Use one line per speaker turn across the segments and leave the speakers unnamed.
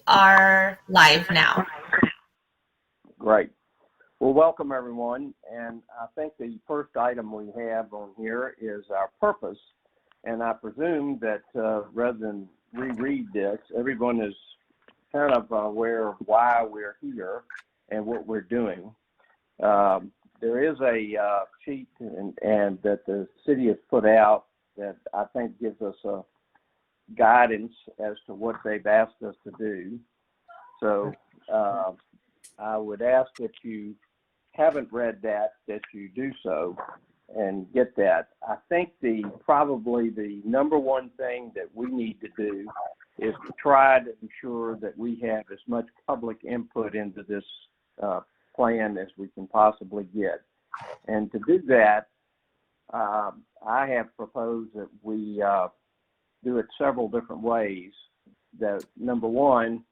are live now.
Great. Well, welcome everyone. And I think the first item we have on here is our purpose. And I presume that rather than reread this, everyone is kind of aware of why we're here and what we're doing. There is a sheet and that the city has put out that I think gives us a guidance as to what they've asked us to do. So I would ask if you haven't read that you do so and get that. I think probably the number one thing that we need to do is to try to ensure that we have as much public input into this plan as we can possibly get. And to do that, I have proposed that we do it several different ways. That number one,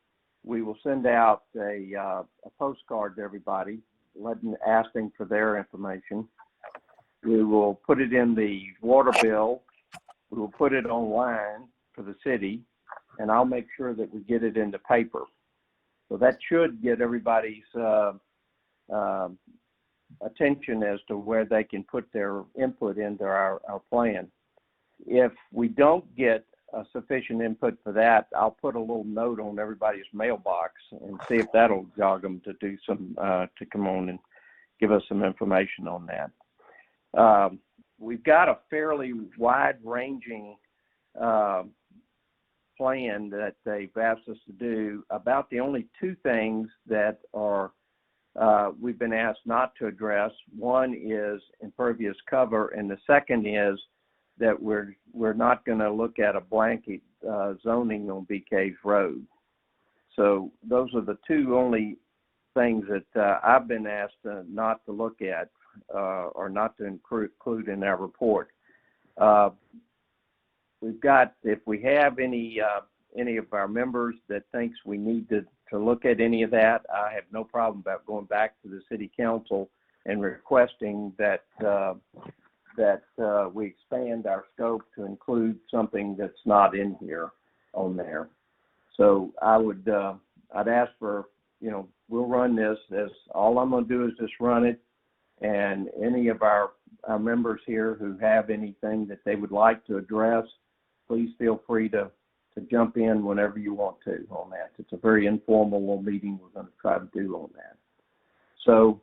we will send out a postcard to everybody, asking for their information. We will put it in the water bill. We will put it online for the city, and I'll make sure that we get it into paper. So that should get everybody's attention as to where they can put their input into our plan. If we don't get sufficient input for that, I'll put a little note on everybody's mailbox and see if that'll jog them to do some, to come on and give us some information on that. We've got a fairly wide-ranging plan that they've asked us to do. About the only two things that are we've been asked not to address. One is impervious cover, and the second is that we're not going to look at a blanket zoning on BK's Road. So those are the two only things that I've been asked not to look at or not to include in our report. We've got, if we have any of our members that thinks we need to look at any of that, I have no problem about going back to the city council and requesting that we expand our scope to include something that's not in here on there. So I'd ask for, we'll run this as all I'm going to do is just run it, and any of our members here who have anything that they would like to address, please feel free to jump in whenever you want to on that. It's a very informal little meeting we're going to try to do on that. So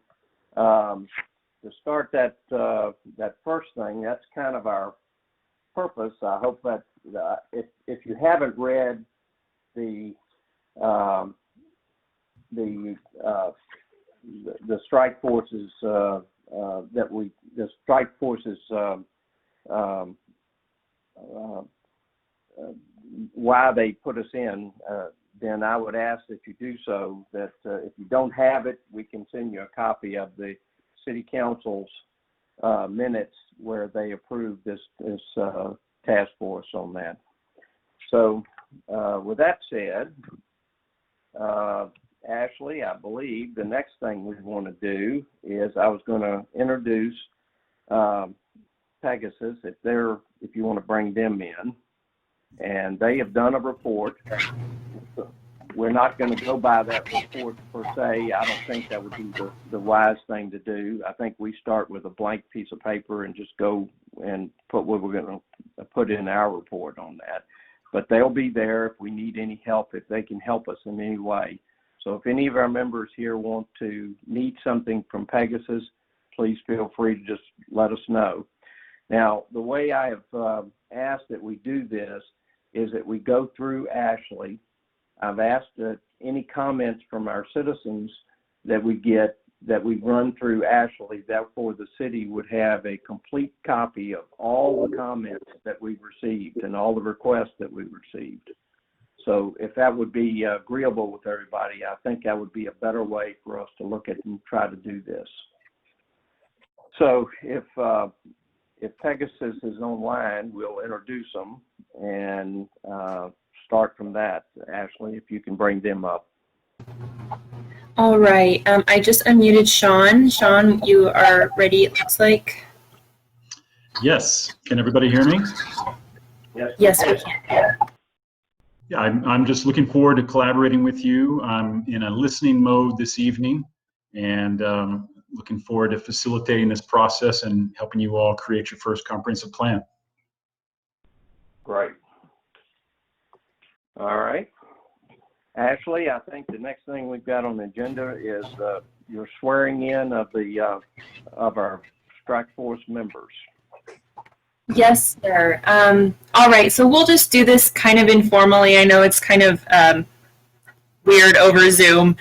to start that first thing, that's kind of our purpose. I hope that if you haven't read the strike forces why they put us in, then I would ask that you do so. That if you don't have it, we can send you a copy of the City Council's minutes where they approved this task force on that. So with that said, Ashley, I believe the next thing we want to do is I was going to introduce Pegasus, if you want to bring them in. And they have done a report. We're not going to go by that report per se. I don't think that would be the wise thing to do. I think we start with a blank piece of paper and just go and put what we're going to put in our report on that. But they'll be there if we need any help, if they can help us in any way. So if any of our members here need something from Pegasus, please feel free to just let us know. Now, the way I have asked that we do this is that we go through Ashley. I've asked that any comments from our citizens that we get, that we run through Ashley, therefore the city would have a complete copy of all the comments that we've received and all the requests that we've received. So if that would be agreeable with everybody, I think that would be a better way for us to look at and try to do this. So if Pegasus is online, we'll introduce them and start from that. Ashley, if you can bring them up.
All right. I just unmuted Sean. Sean, you are ready, it looks like.
Yes. Can everybody hear me?
Yes, we can.
I'm just looking forward to collaborating with you. I'm in a listening mode this evening, and looking forward to facilitating this process and helping you all create your first comprehensive plan.
Great. All right. Ashley, I think the next thing we've got on the agenda is your swearing in of our strike force members.
Yes, sir. All right, so we'll just do this kind of informally. I know it's kind of weird over Zoom.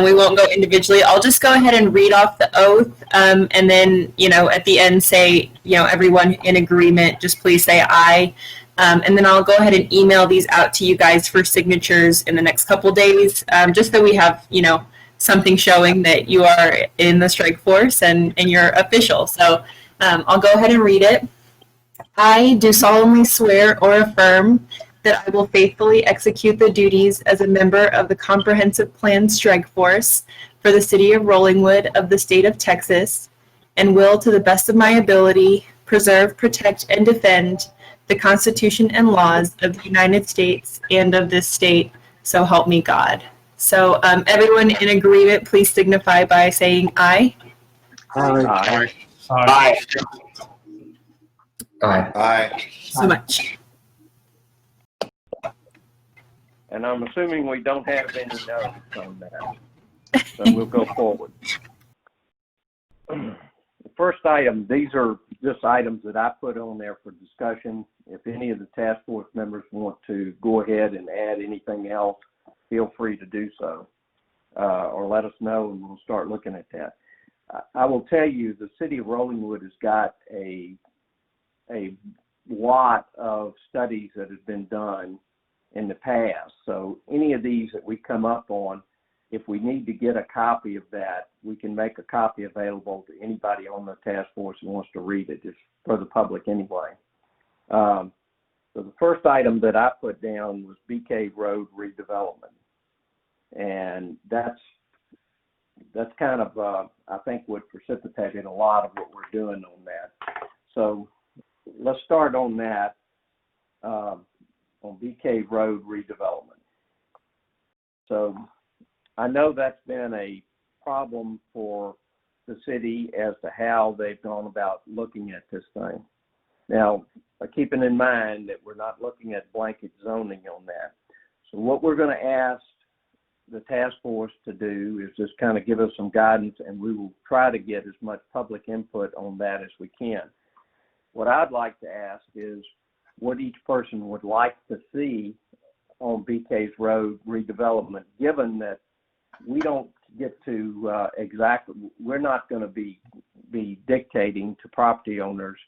We won't go individually. I'll just go ahead and read off the oath, and then, at the end say, everyone in agreement, just please say aye. And then I'll go ahead and email these out to you guys for signatures in the next couple days, just so we have, something showing that you are in the strike force and you're official. So I'll go ahead and read it. I do solemnly swear or affirm that I will faithfully execute the duties as a member of the Comprehensive Plan Strike Force for the City of Rollingwood of the State of Texas, and will, to the best of my ability, preserve, protect, and defend the Constitution and laws of the United States and of this state, so help me God. So everyone in agreement, please signify by saying aye.
Aye.
Aye.
Aye.
Aye.
So much.
And I'm assuming we don't have any notes on that, so we'll go forward. The first item, these are just items that I put on there for discussion. If any of the task force members want to go ahead and add anything else, feel free to do so, or let us know and we'll start looking at that. I will tell you, the City of Rollingwood has got a lot of studies that have been done in the past. So any of these that we come up on, if we need to get a copy of that, we can make a copy available to anybody on the task force who wants to read it. It's for the public anyway. So the first item that I put down was BK Road Redevelopment. And that's kind of, I think, what precipitated a lot of what we're doing on that. So let's start on that, on BK Road Redevelopment. So I know that's been a problem for the city as to how they've gone about looking at this thing. Now, keeping in mind that we're not looking at blanket zoning on that. So what we're going to ask the task force to do is just kind of give us some guidance, and we will try to get as much public input on that as we can. What I'd like to ask is what each person would like to see on BK's Road Redevelopment, given that we don't get to we're not going to be dictating to property owners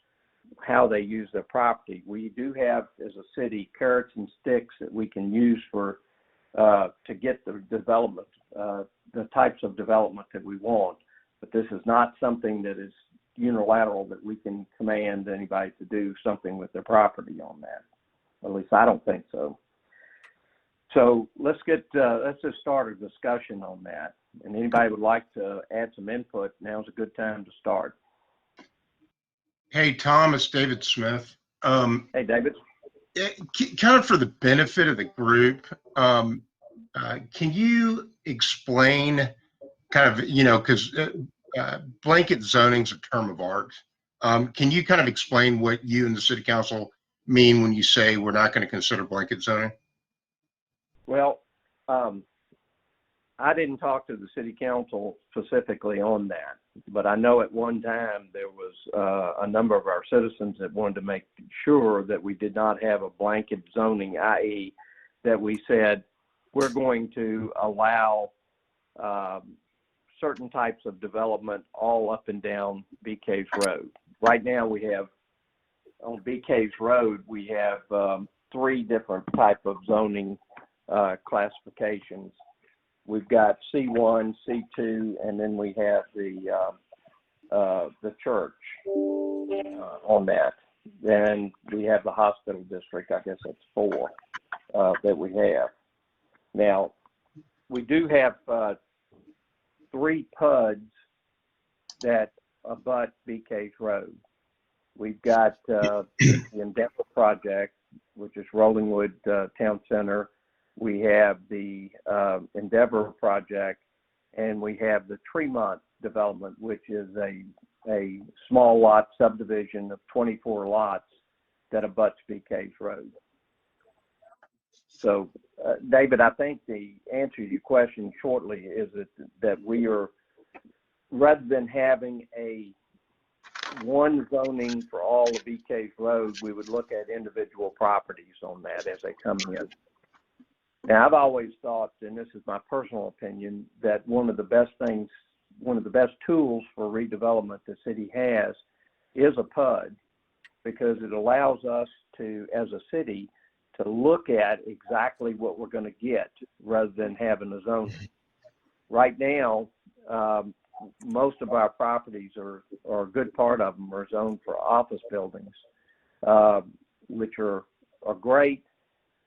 how they use their property. We do have, as a city, carrots and sticks that we can use for to get the development, the types of development that we want. But this is not something that is unilateral that we can command anybody to do something with their property on that. At least I don't think so. So let's just start a discussion on that. And anybody would like to add some input, now's a good time to start.
Hey, Tom, it's David Smith.
Hey, David.
Kind of for the benefit of the group, can you explain kind of, because blanket zoning's a term of art. Can you kind of explain what you and the city council mean when you say we're not going to consider blanket zoning?
Well, I didn't talk to the city council specifically on that, but I know at one time there was a number of our citizens that wanted to make sure that we did not have a blanket zoning, i.e. that we said we're going to allow certain types of development all up and down BK's Road. Right now we have, on BK's Road, we have 3 different type of zoning classifications. We've got C1, C2, and then we have the church on that. Then we have the hospital district. I guess that's 4 that we have. Now, we do have 3 PUDs that abut BK's Road. We've got the Endeavor project, which is Rollingwood Town Center, we have the Endeavor project, and we have the Tremont development, which is a small lot subdivision of 24 lots that abuts BK's Road. So, David, I think the answer to your question shortly is that we are, rather than having one zoning for all of BK's Road, we would look at individual properties on that as they come in. Now, I've always thought, and this is my personal opinion, that one of the best tools for redevelopment the city has is a PUD, because it allows us to, as a city, to look at exactly what we're going to get rather than having a zoning. Right now, most of our properties or a good part of them are zoned for office buildings, which are great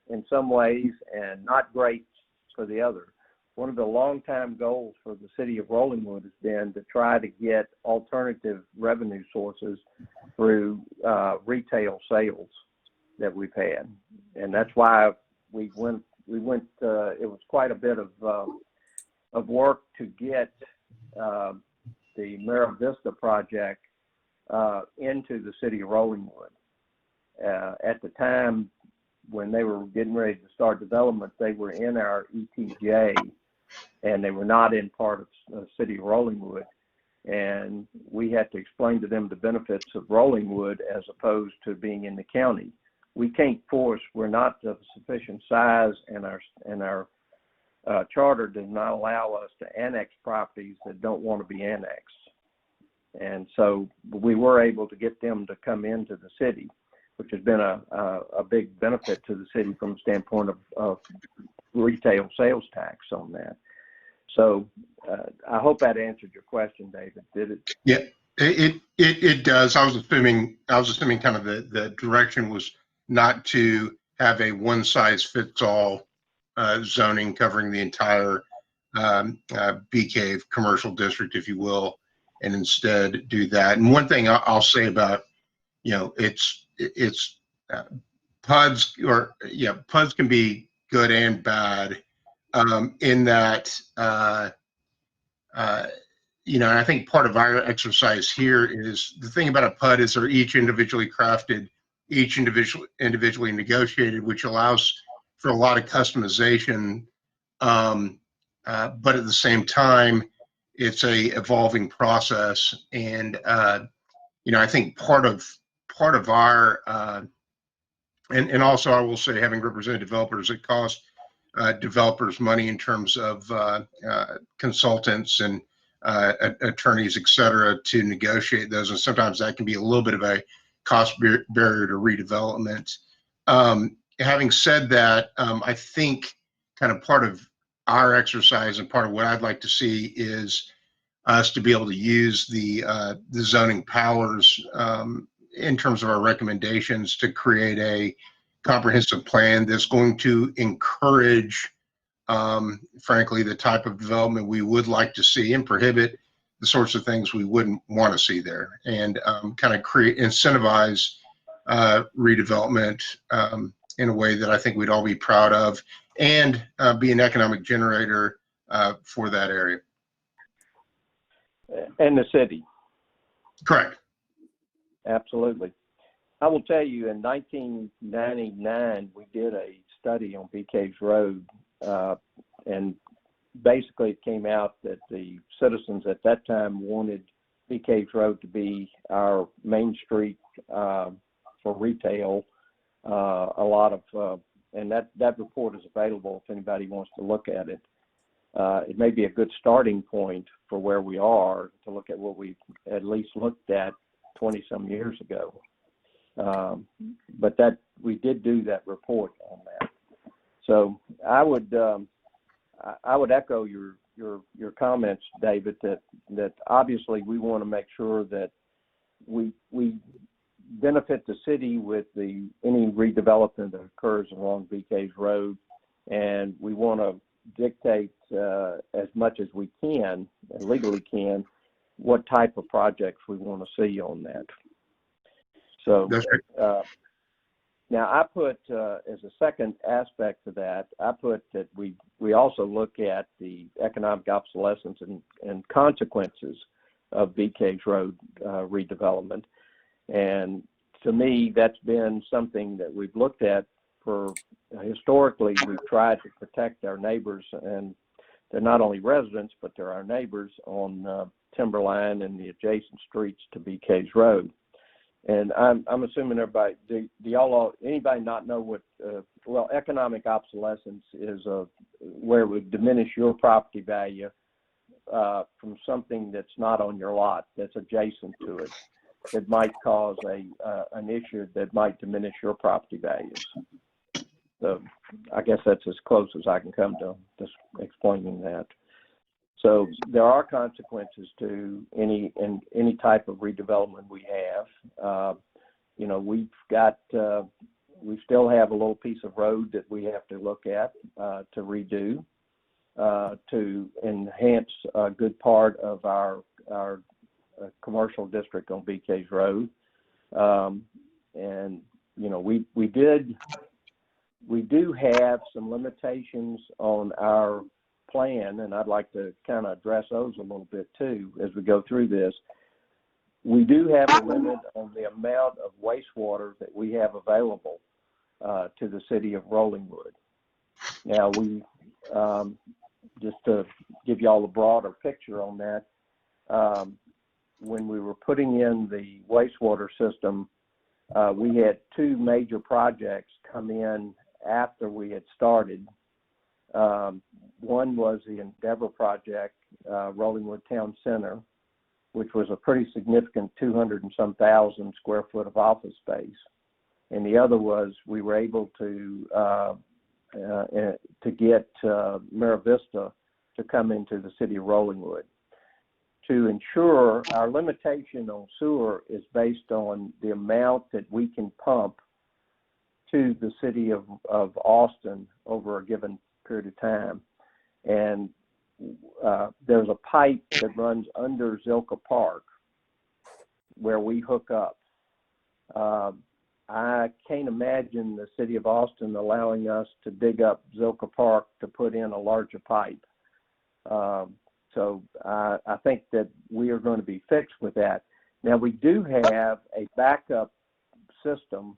in some ways and not great for the other. One of the long-time goals for the city of Rollingwood has been to try to get alternative revenue sources through retail sales that we've had, and that's why we went. It was quite a bit of work to get the Mara Vista project into the city of Rollingwood. At the time when they were getting ready to start development, they were in our ETJ, and they were not in part of the city of Rollingwood. And we had to explain to them the benefits of Rollingwood as opposed to being in the county. We can't force, we're not of sufficient size, and our charter does not allow us to annex properties that don't want to be annexed. And so we were able to get them to come into the city, which has been a big benefit to the city from the standpoint of retail sales tax on that. So I hope that answered your question, David. Did it?
Yeah, it does. I was assuming kind of the direction was not to have a one size fits all zoning covering the entire bee cave commercial district, if you will, and instead do that. And one thing I'll say about, it's PUDs, or PUDs can be good and bad, in that and I think part of our exercise here is, the thing about a PUD is they're each individually crafted, each individually negotiated, which allows for a lot of customization. But at the same time, it's a evolving process. And, I think part of our, and also I will say, having represented developers, it costs developers money in terms of consultants and attorneys, et cetera, to negotiate those. And sometimes that can be a little bit of a cost barrier to redevelopment. Having said that, I think kind of part of our exercise and part of what I'd like to see is us to be able to use the zoning powers in terms of our recommendations to create a comprehensive plan that's going to encourage, frankly, the type of development we would like to see, and prohibit the sorts of things we wouldn't want to see there, and kind of incentivize redevelopment in a way that I think we'd all be proud of, and be an economic generator for that area.
And the city.
Correct.
Absolutely. I will tell you, in 1999, we did a study on BK's Road, and basically it came out that the citizens at that time wanted BK's Road to be our main street for retail. A lot of, and that report is available if anybody wants to look at it. It may be a good starting point for where we are, to look at what we at least looked at 20 some years ago. But that we did do that report on that. So I would echo your comments, David, that obviously we want to make sure that we benefit the city with any redevelopment that occurs along BK's Road, and we want to dictate as much as we can, and legally can, what type of projects we want to see on that. So Now, I put as a second aspect to that, I put that we also look at the economic obsolescence and consequences of BK's Road redevelopment. And to me, that's been something that we've looked at for historically. We've tried to protect our neighbors, and they're not only residents, but they're our neighbors on Timberline and the adjacent streets to BK's Road. And I'm assuming everybody, do anybody not know what, well, economic obsolescence is where it would diminish your property value from something that's not on your lot, that's adjacent to it. It might cause an issue that might diminish your property values. So I guess that's as close as I can come to just explaining that. So there are consequences to any type of redevelopment we have. You know, we still have a little piece of road that we have to look at to redo to enhance a good part of our commercial district on BK's Road. And you know, we do have some limitations on our plan, and I'd like to kind of address those a little bit too as we go through this. We do have a limit on the amount of wastewater that we have available to the city of Rollingwood. Now, we just to give y'all a broader picture on that, when we were putting in the wastewater system, we had two major projects come in after we had started. One was the Endeavor project, Rollingwood Town Center, which was a pretty significant 200 and some thousand square foot of office space. And the other was we were able to get Mira Vista to come into the city of Rollingwood. To ensure our limitation on sewer is based on the amount that we can pump to the city of Austin over a given period of time. And there's a pipe that runs under Zilka Park where we hook up. I can't imagine the city of Austin allowing us to dig up Zilka Park to put in a larger pipe. So I think that we are going to be fixed with that. Now, we do have a backup system,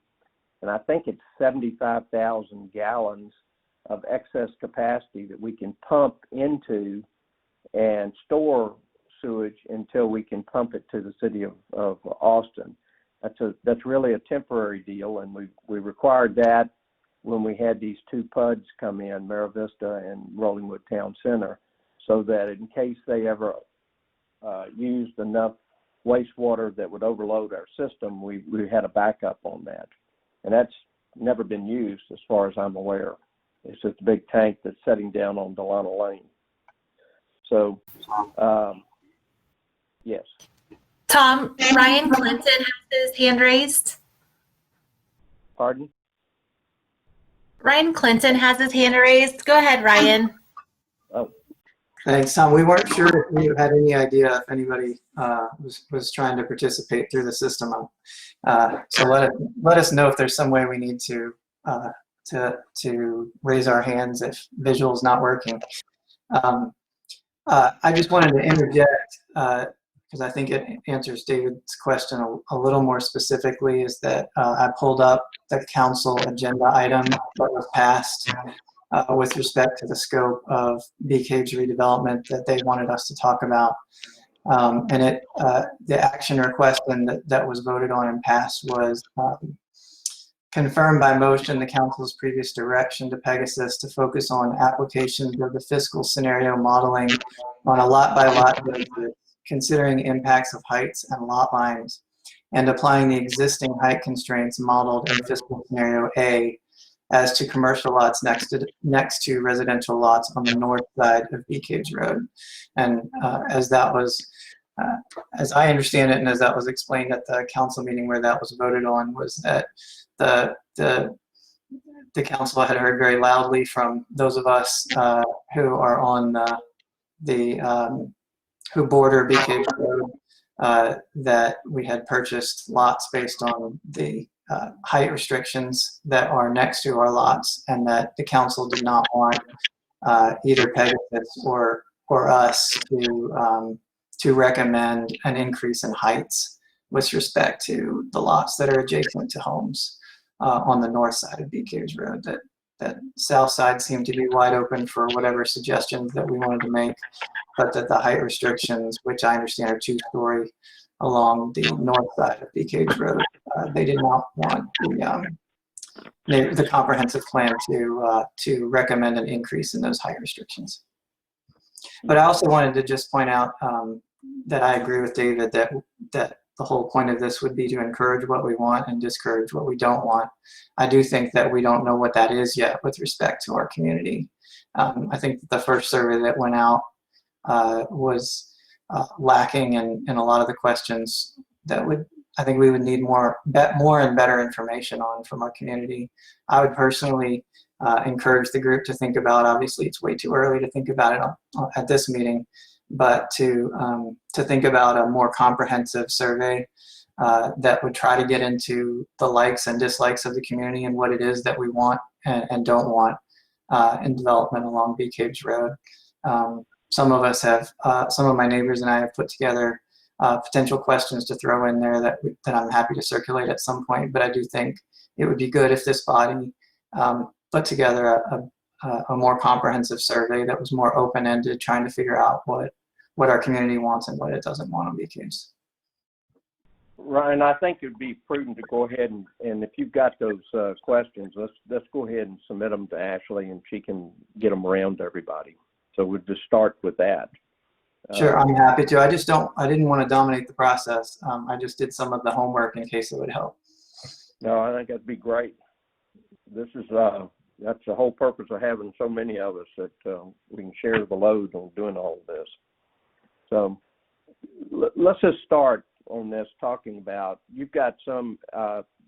and I think it's 75,000 gallons of excess capacity that we can pump into and store sewage until we can pump it to the city of Austin. That's really a temporary deal, and we required that when we had these two PUDs come in, Mira Vista and Rollingwood Town Center, so that in case they ever used enough wastewater that would overload our system, we had a backup on that. And that's never been used as far as I'm aware. It's just a big tank that's setting down on Delano Lane. So, yes.
Tom, Ryan Clinton has his hand raised.
Pardon?
Ryan Clinton has his hand raised. Go ahead, Ryan.
Oh.
Thanks, Tom. We weren't sure if you had any idea if anybody was trying to participate through the system. So let us know if there's some way we need to raise our hands if visual is not working. I just wanted to interject because I think it answers David's question a little more specifically, is that I pulled up the council agenda item that was passed with respect to the scope of BK's redevelopment that they wanted us to talk about. And the action request that was voted on and passed was confirmed by motion the council's previous direction to Pegasus to focus on applications of the fiscal scenario modeling on a lot-by-lot basis, considering impacts of heights and lot lines, and applying the existing height constraints modeled in fiscal scenario A as to commercial lots next to residential lots on the north side of BK's Road. And as I understand it, and as that was explained at the council meeting where that was voted on, was that the council had heard very loudly from those of us who are on who border BK's Road that we had purchased lots based on the height restrictions that are next to our lots, and that the council did not want either Pegasus or us to recommend an increase in heights with respect to the lots that are adjacent to homes on the north side of BK's Road. That south side seemed to be wide open for whatever suggestions that we wanted to make, but that the height restrictions, which I understand are 2-story along the north side of BK's Road, they did not want the comprehensive plan to recommend an increase in those height restrictions. But I also wanted to just point out that I agree with David that the whole point of this would be to encourage what we want and discourage what we don't want. I do think that we don't know what that is yet with respect to our community. I think that the first survey that went out was lacking in a lot of the questions that I think we would need more and better information on from our community. I would personally encourage the group to think about, obviously it's way too early to think about it at this meeting, but to think about a more comprehensive survey that would try to get into the likes and dislikes of the community and what it is that we want and don't want in development along BK's Road. Some of us have, some of my neighbors and I have put together potential questions to throw in there that I'm happy to circulate at some point, but I do think it would be good if this body put together a more comprehensive survey that was more open-ended, trying to figure out what our community wants and what it doesn't want on BK's.
Ryan, I think it'd be prudent to go ahead and if you've got those questions, let's go ahead and submit them to Ashley and she can get them around to everybody. So we'll just start with that.
Sure, I'm happy to. I didn't want to dominate the process. I just did some of the homework in case it would help.
No, I think that'd be great. This is, that's the whole purpose of having so many of us, that we can share the load on doing all of this. So let's just start on this talking about, you've got some,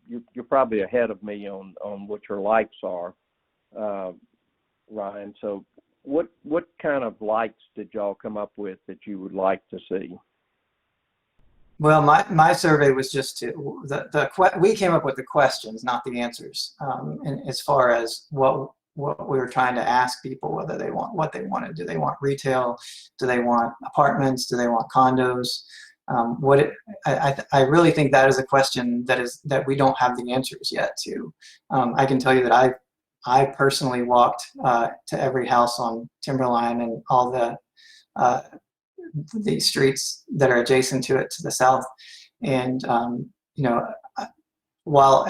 you're probably ahead of me on what your likes are, Ryan. So what kind of likes did y'all come up with that you would like to see?
Well, my survey was just we came up with the questions, not the answers. And as far as what we were trying to ask people, whether they want what they wanted. Do they want retail? Do they want apartments? Do they want condos? I really think that is a question that we don't have the answers yet to. I can tell you that I personally walked to every house on Timberline and all the streets that are adjacent to it to the south. And, while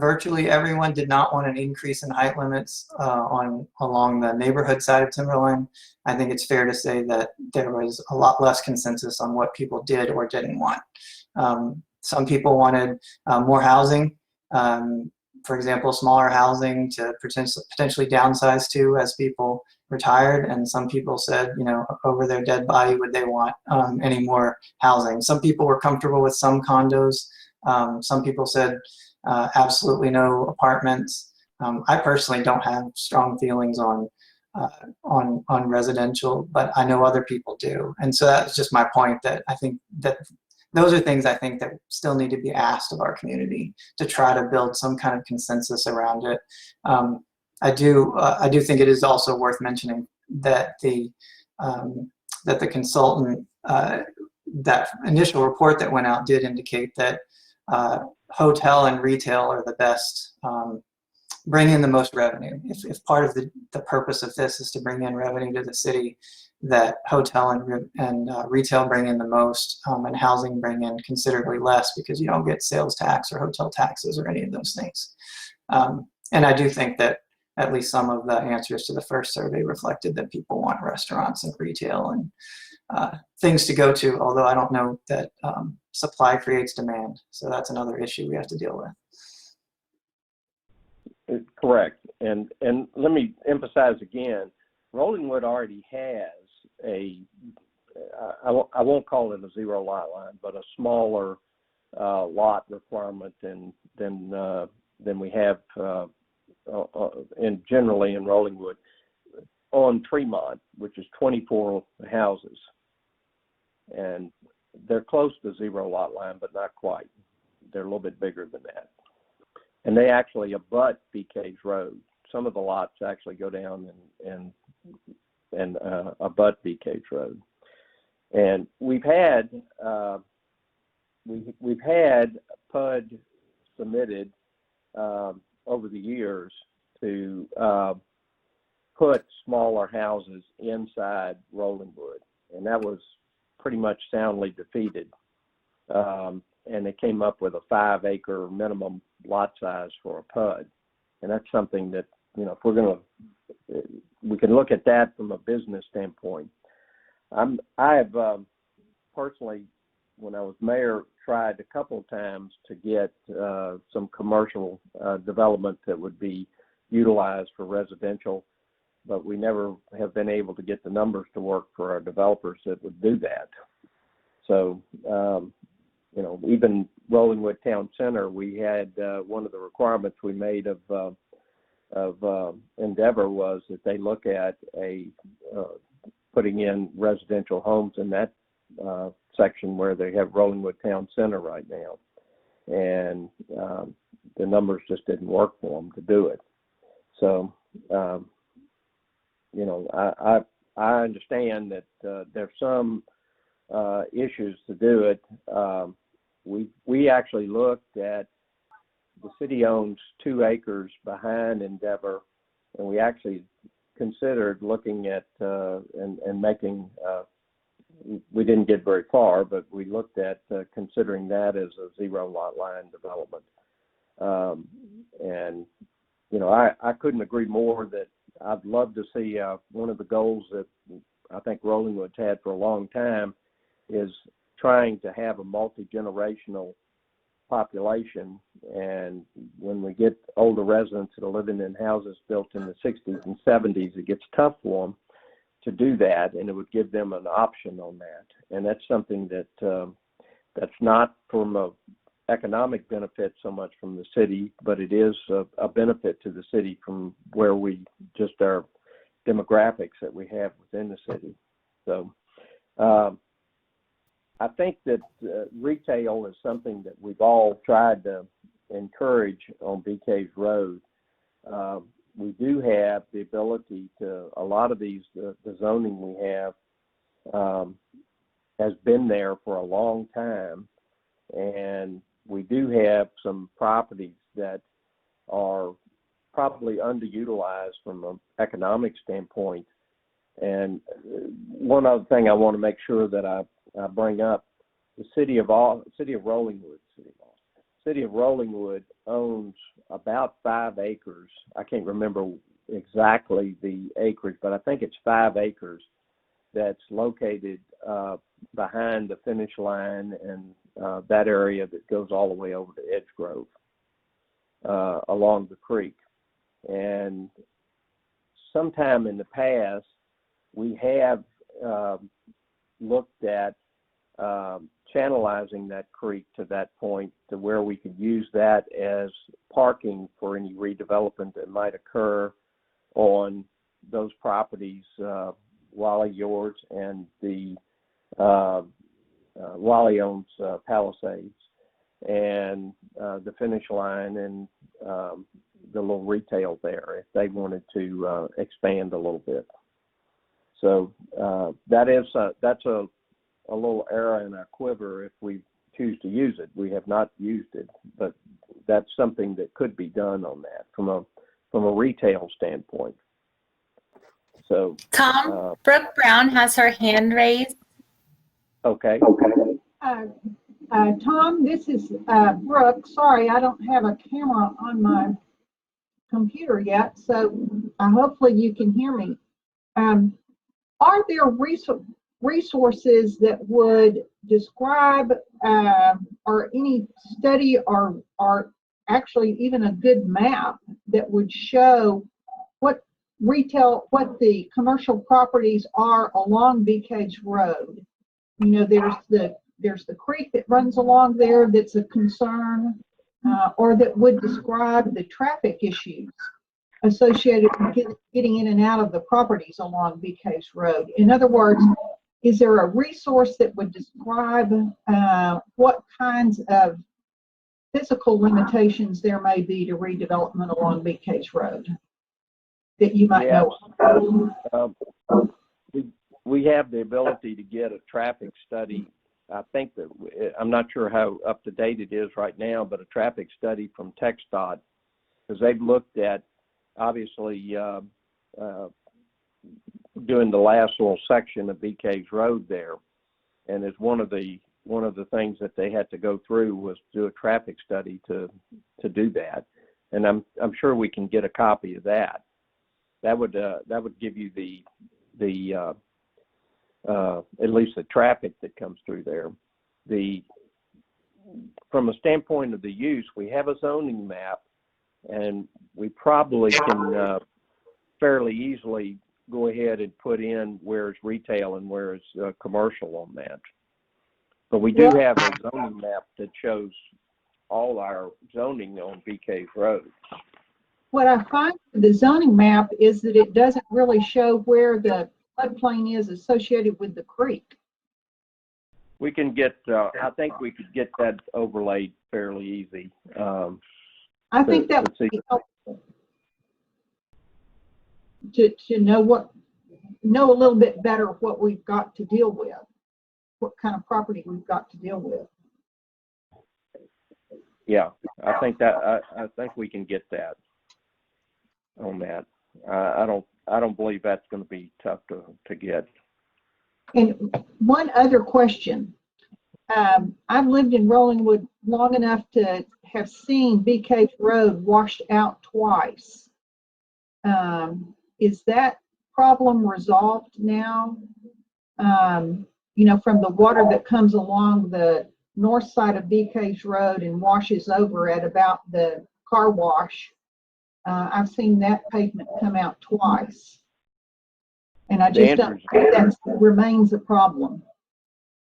virtually everyone did not want an increase in height limits along the neighborhood side of Timberline, I think it's fair to say that there was a lot less consensus on what people did or didn't want. Some people wanted more housing. For example, smaller housing to potentially downsize to as people retired, and some people said, over their dead body, would they want any more housing? Some people were comfortable with some condos. Some people said absolutely no apartments. I personally don't have strong feelings on residential, but I know other people do, and so that's just my point. That I think that those are things I think that still need to be asked of our community to try to build some kind of consensus around it. I do think it is also worth mentioning that the consultant, that initial report that went out did indicate that hotel and retail are the best, bring in the most revenue. If part of the purpose of this is to bring in revenue to the city, that hotel and retail bring in the most, and housing bring in considerably less, because you don't get sales tax or hotel taxes or any of those things. And I do think that at least some of the answers to the first survey reflected that people want restaurants and retail and things to go to, although I don't know that supply creates demand. So that's another issue we have to deal with.
Correct. And let me emphasize again, Rollingwood already has I won't call it a zero lot line, but a smaller lot requirement than we have generally in Rollingwood on Tremont, which is 24 houses, and they're close to zero lot line, but not quite. they're a little bit bigger than that. And they actually abut BK's Road. Some of the lots actually go down and abut BK's Road. And we've had PUD submitted over the years to put smaller houses inside Rollingwood, and that was pretty much soundly defeated. And they came up with a 5-acre minimum lot size for a PUD, and that's something that, you know, if we're going to, we can look at that from a business standpoint. I have personally, when I was mayor, tried a couple of times to get some commercial development that would be utilized for residential, but we never have been able to get the numbers to work for our developers that would do that. So, you know, even Rollingwood Town Center, we had one of the requirements we made of Endeavor was that they look at putting in residential homes in that section where they have Rollingwood Town Center right now, and the numbers just didn't work for them to do it. So, you know, I understand that there's some issues to do it. We actually looked at, the city owns 2 acres behind Endeavor, and we actually considered looking at and making, we didn't get very far, but we looked at considering that as a 0 lot line development. And, you know, I couldn't agree more that I'd love to see one of the goals that I think Rollingwood's had for a long time is trying to have a multi-generational population. And when we get older residents that are living in houses built in the 60s and 70s, it gets tough for them to do that, and it would give them an option on that. And that's something that that's not from a economic benefit so much from the city, but it is a benefit to the city from where we just our demographics that we have within the city. So I think that retail is something that we've all tried to encourage on BK's Road. We do have the ability to, a lot of these, the zoning we have has been there for a long time, and we do have some properties that are probably underutilized from an economic standpoint. And one other thing I want to make sure that I bring up, the city of Rollingwood owns about 5 acres. I can't remember exactly the acreage, but I think it's 5 acres that's located behind the finish line and that area that goes all the way over to Edgegrove along the creek. And sometime in the past, we have looked at channelizing that creek to that point to where we could use that as parking for any redevelopment that might occur on those properties, Wally yours and the Wally owns Palisades and the finish line and the little retail there if they wanted to expand a little bit. So that's a little arrow in our quiver if we choose to use it. We have not used it, but that's something that could be done on that from a retail standpoint. So
Tom, Brooke Brown has her hand raised.
Okay.
Tom, this is Brooke. Sorry, I don't have a camera on my computer yet, so hopefully you can hear me. Are there resources that would describe or any study or actually even a good map that would show what the commercial properties are along BK's Road? You know, there's the creek that runs along there that's a concern, or that would describe the traffic issues associated with getting in and out of the properties along BK's Road. In other words, is there a resource that would describe what kinds of physical limitations there may be to redevelopment along BK's Road that you might know of?
We have the ability to get a traffic study. I think that, I'm not sure how up to date it is right now, but a traffic study from TxDOT, because they've looked at, obviously, doing the last little section of BK's Road there, and it's one of the things that they had to go through was do a traffic study to do that, and I'm sure we can get a copy of that. That would give you the at least the traffic that comes through there. From a standpoint of the use, we have a zoning map, and we probably can fairly easily go ahead and put in where it's retail and where it's commercial on that. But we do have a zoning map that shows all our zoning on BK's Road.
What I find with the zoning map is that it doesn't really show where the floodplain is associated with the creek.
We can get, I think we could get that overlaid fairly easy.
I think that would be helpful to know a little bit better what we've got to deal with, what kind of property we've got to deal with.
Yeah, I think we can get that on that. I don't believe that's going to be tough to get.
And one other question. I've lived in Rollingwood long enough to have seen BK's Road washed out twice. Is that problem resolved now? You know, from the water that comes along the north side of BK's Road and washes over at about the car wash. I've seen that pavement come out twice. And I just don't think that remains a problem.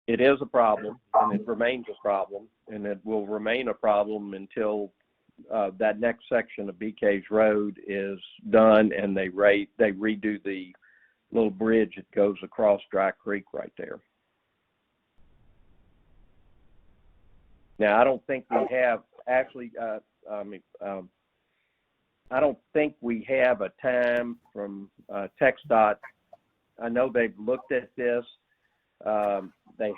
It is a problem, and it remains a problem, and it will remain a problem until that next section of BK's Road is done and they redo the little bridge that goes across Dry Creek right there. Now, I don't think we have actually, I don't think we have a time from TxDOT. I know they've looked at this. They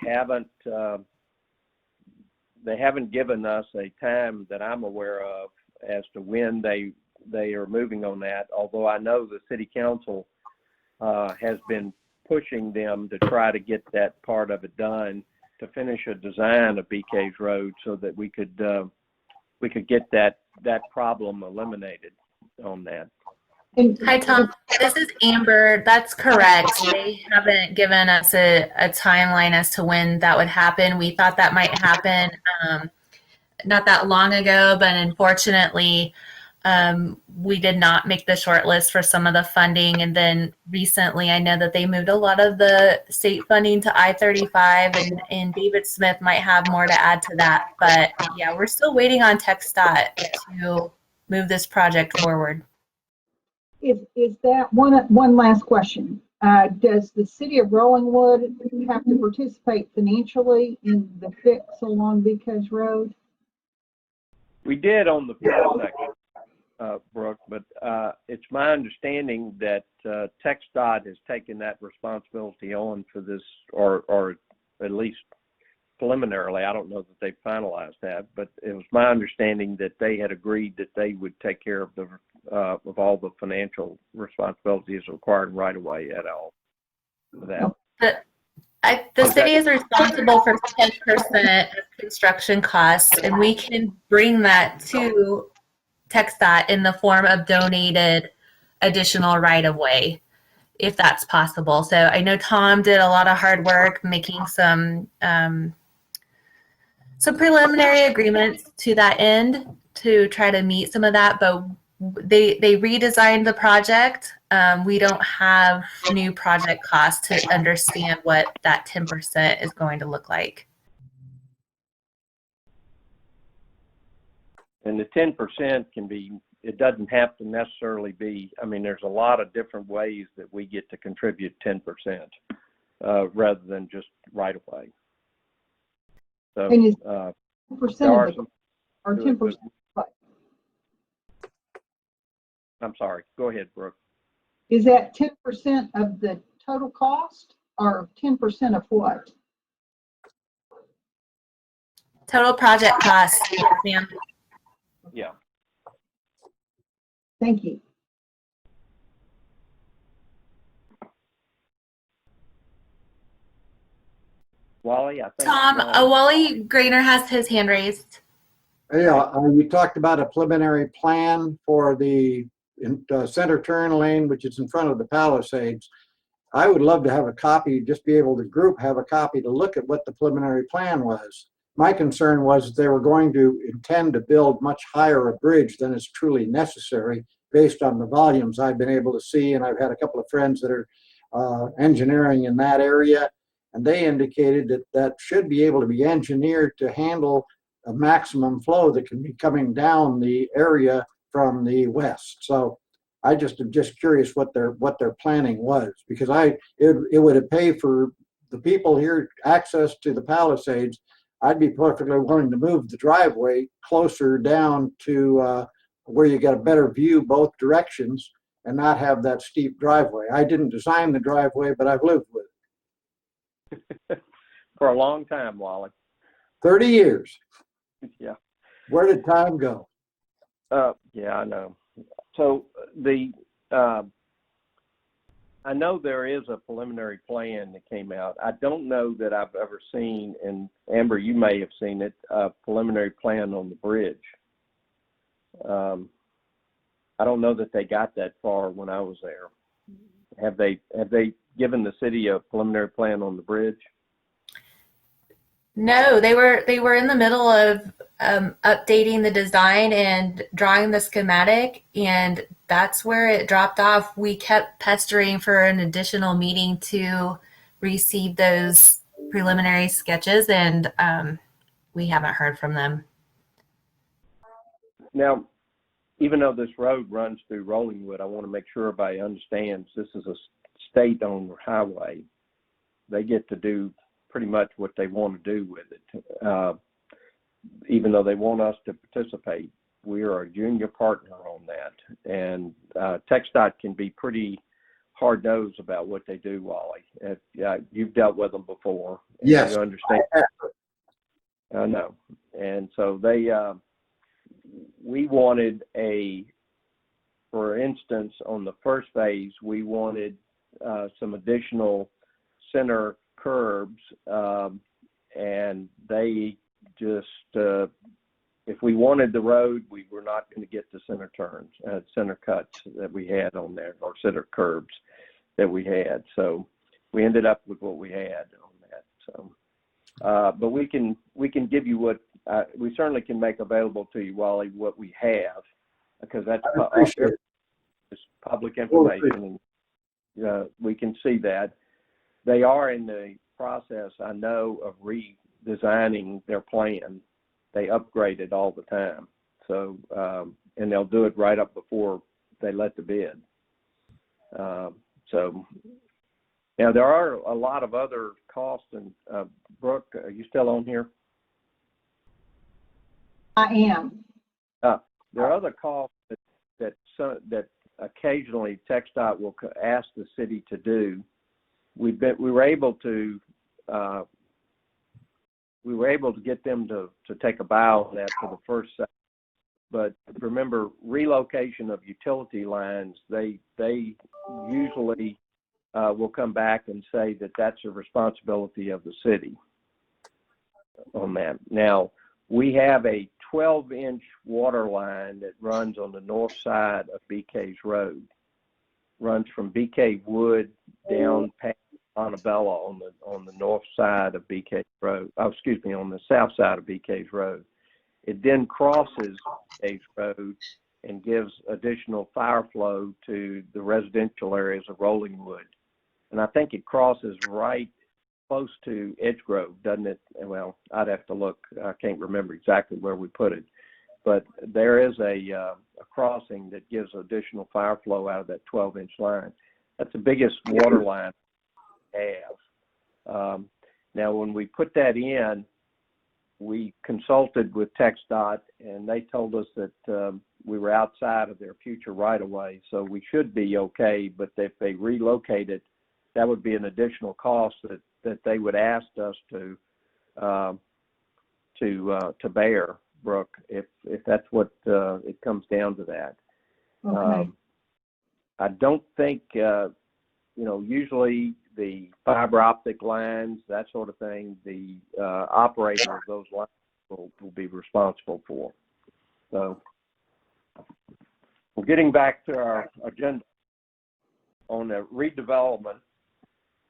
haven't given us a time that I'm aware of as to when they are moving on that, although I know the city council has been pushing them to try to get that part of it done to finish a design of BK's Road so that we could get that problem eliminated on that.
Hi, Tom. This is Amber. That's correct. They haven't given us a timeline as to when that would happen. We thought that might happen not that long ago, but unfortunately, we did not make the short list for some of the funding. And then recently, I know that they moved a lot of the state funding to I-35, and David Smith might have more to add to that. But yeah, we're still waiting on TxDOT to move this project forward.
Is that one last question? Does the city of Rollingwood have to participate financially in the fix along BK's Road?
We did on the first section, Brooke, but it's my understanding that TxDOT has taken that responsibility on for this, or at least preliminarily. I don't know that they finalized that, but it was my understanding that they had agreed that they would take care of all the financial responsibilities required right away at all for that.
The city is responsible for 10% of construction costs, and we can bring that to TxDOT in the form of donated additional right-of-way, if that's possible. So I know Tom did a lot of hard work making some preliminary agreements to that end to try to meet some of that, but they redesigned the project. We don't have new project costs to understand what that 10% is going to look like.
And the 10% can be, it doesn't have to necessarily be, I mean, there's a lot of different ways that we get to contribute 10% rather than just right away. So
And is 10% of or 10% what?
I'm sorry. Go ahead, Brooke.
Is that 10% of the total cost or 10% of what?
Total project cost, yes, ma'am.
Yeah.
Thank you.
Wally, I think.
Tom, Wally Grainer has his hand raised.
Yeah, you talked about a preliminary plan for the center turn lane, which is in front of the Palisades. I would love to have a copy, just be able to group have a copy to look at what the preliminary plan was. My concern was they were going to intend to build much higher a bridge than is truly necessary based on the volumes I've been able to see. And I've had a couple of friends that are engineering in that area, and they indicated that that should be able to be engineered to handle a maximum flow that can be coming down the area from the west. So I am just curious what their planning was, because it would have paid for the people here access to the Palisades. I'd be perfectly willing to move the driveway closer down to where you get a better view both directions and not have that steep driveway. I didn't design the driveway, but I've lived with it.
For a long time, Wally.
30 years.
Yeah.
Where did time go?
Yeah, I know. So I know there is a preliminary plan that came out. I don't know that I've ever seen, and Amber, you may have seen it, a preliminary plan on the bridge. I don't know that they got that far when I was there. Have they given the city a preliminary plan on the bridge?
No, they were in the middle of updating the design and drawing the schematic, and that's where it dropped off. We kept pestering for an additional meeting to receive those preliminary sketches, and we haven't heard from them.
Now, even though this road runs through Rollingwood, I want to make sure everybody understands this is a state-owned highway. They get to do pretty much what they want to do with it, even though they want us to participate. We are a junior partner on that, and TxDOT can be pretty hard-nosed about what they do, Wally. You've dealt with them before.
Yes.
You understand. I know. And so we wanted for instance, on the first phase, we wanted some additional center curbs, and they just, if we wanted the road, we were not going to get the center turns, center cuts that we had on there, or center curbs that we had. So we ended up with what we had on that. So, but we can give you what, we certainly can make available to you, Wally, what we have, because that's public information, and we can see that. They are in the process, I know, of redesigning their plan. They upgrade it all the time. So, and they'll do it right up before they let the bid. So, now there are a lot of other costs, and Brooke, are you still on here?
I am.
There are other costs that occasionally TxDOT will ask the city to do. We were able to get them to take a bow on that for the first second. But remember, relocation of utility lines, they usually will come back and say that that's a responsibility of the city on that. Now, we have a 12-inch water line that runs on the north side of BK's Road. Runs from BK Wood down past Montebello on the north side of BK's Road. Oh, excuse me, on the south side of BK's Road. It then crosses BK's Road and gives additional fire flow to the residential areas of Rollingwood. And I think it crosses right close to Edgegrove, doesn't it? Well, I'd have to look. I can't remember exactly where we put it. But there is a crossing that gives additional fire flow out of that 12-inch line. That's the biggest water line we have. Now, when we put that in, we consulted with TxDOT, and they told us that we were outside of their future right-of-way, so we should be okay. But if they relocate it, that would be an additional cost that they would ask us to bear, Brooke, if that's what it comes down to that.
Okay.
I don't think, usually the fiber optic lines, that sort of thing, the operator of those lines will be responsible for. So, well, getting back to our agenda on the redevelopment,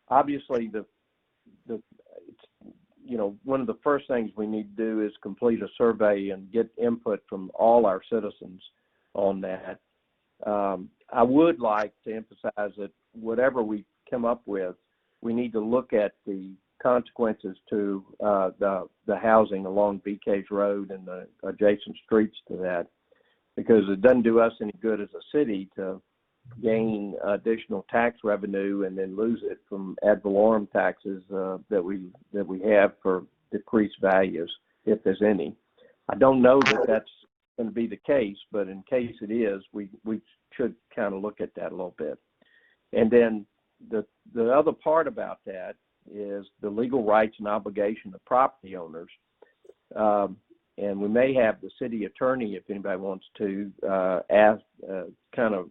obviously one of the first things we need to do is complete a survey and get input from all our citizens on that. I would like to emphasize that whatever we come up with, we need to look at the consequences to the housing along BK's Road and the adjacent streets to that, because it doesn't do us any good as a city to gain additional tax revenue and then lose it from ad valorem taxes that we have for decreased values, if there's any. I don't know that that's going to be the case, but in case it is, we should kind of look at that a little bit. And then the other part about that is the legal rights and obligation of property owners. And we may have the city attorney, if anybody wants to, kind of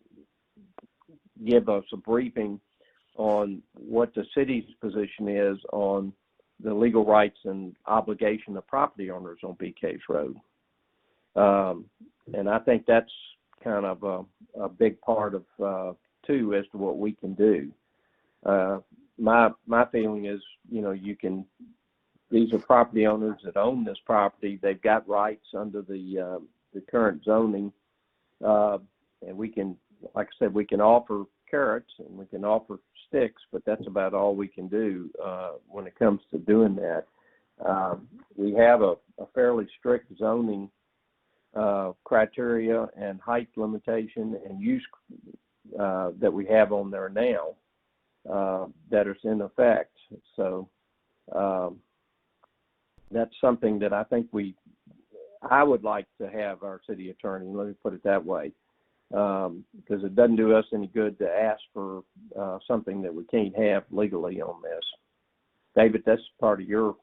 give us a briefing on what the city's position is on the legal rights and obligation of property owners on BK's Road. And I think that's kind of a big part of, too, as to what we can do. My feeling is, these are property owners that own this property. They've got rights under the current zoning. And we can, like I said, we can offer carrots and we can offer sticks, but that's about all we can do when it comes to doing that. We have a fairly strict zoning criteria and height limitation and use that we have on there now that is in effect. So that's something that I think I would like to have our city attorney, let me put it that way, because it doesn't do us any good to ask for something that we can't have legally on this. David, that's part of your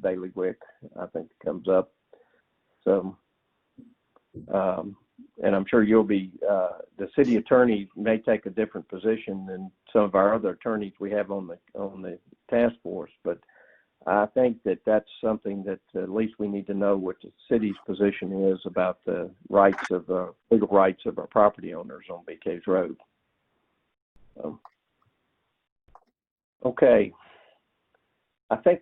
bailiwick, I think, comes up. So, and I'm sure you'll be, the city attorney may take a different position than some of our other attorneys we have on the task force, but I think that that's something that at least we need to know what the city's position is about the rights of legal rights of our property owners on BK's Road. So, okay, I think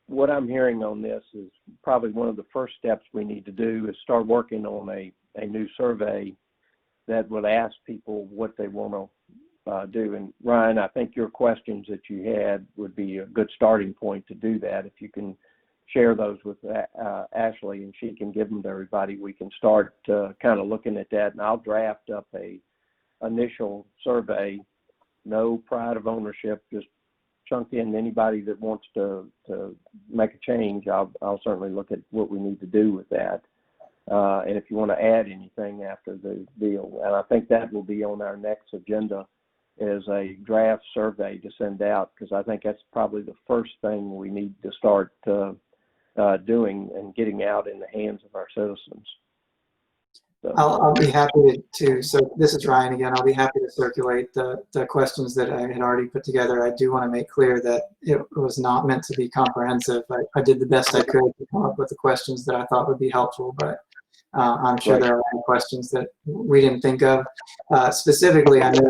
what I'm hearing on this is probably one of the first steps we need to do is start working on a new survey that would ask people what they want to do. And Ryan, I think your questions that you had would be a good starting point to do that. If you can share those with Ashley and she can give them to everybody, we can start kind of looking at that. And I'll draft up a initial survey, no pride of ownership, just chunk in anybody that wants to make a change. I'll certainly look at what we need to do with that. And if you want to add anything after the deal, and I think that will be on our next agenda as a draft survey to send out, because I think that's probably the first thing we need to start doing and getting out in the hands of our citizens. So.
I'll be happy to, so this is Ryan again, I'll be happy to circulate the questions that I had already put together. I do want to make clear that it was not meant to be comprehensive. I did the best I could to come up with the questions that I thought would be helpful, but I'm sure there are questions that we didn't think of. Specifically, I know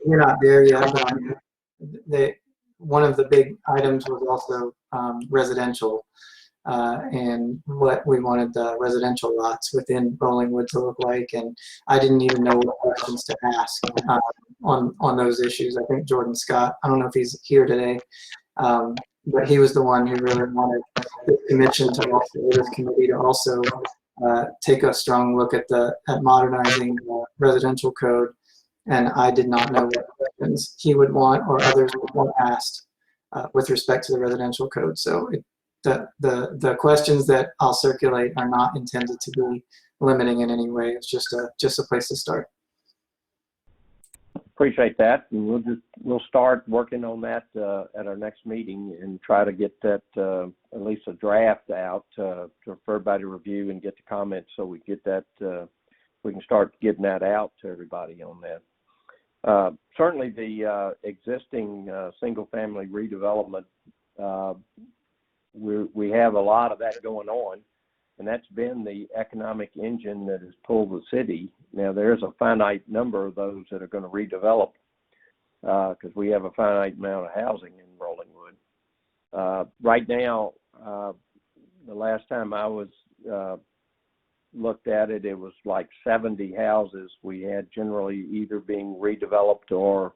you're not there yet, but one of the big items was also residential. And what we wanted the residential lots within Rolling Wood to look like, and I didn't even know what questions to ask on those issues. I think Jordan Scott, I don't know if he's here today, but he was the one who really wanted the commission to also, this committee to also take a strong look at modernizing the residential code, and I did not know what questions he would want or others would want asked with respect to the residential code. So the questions that I'll circulate are not intended to be limiting in any way. It's just a place to start.
Appreciate that, and we'll start working on that at our next meeting and try to get that at least a draft out for everybody to review and get the comments, so we get that we can start getting that out to everybody on that. Certainly, the existing single-family redevelopment, we have a lot of that going on. And that's been the economic engine that has pulled the city. Now, there's a finite number of those that are going to redevelop because we have a finite amount of housing in Rollingwood. Right now, the last time I was looked at it, it was like 70 houses we had generally either being redeveloped or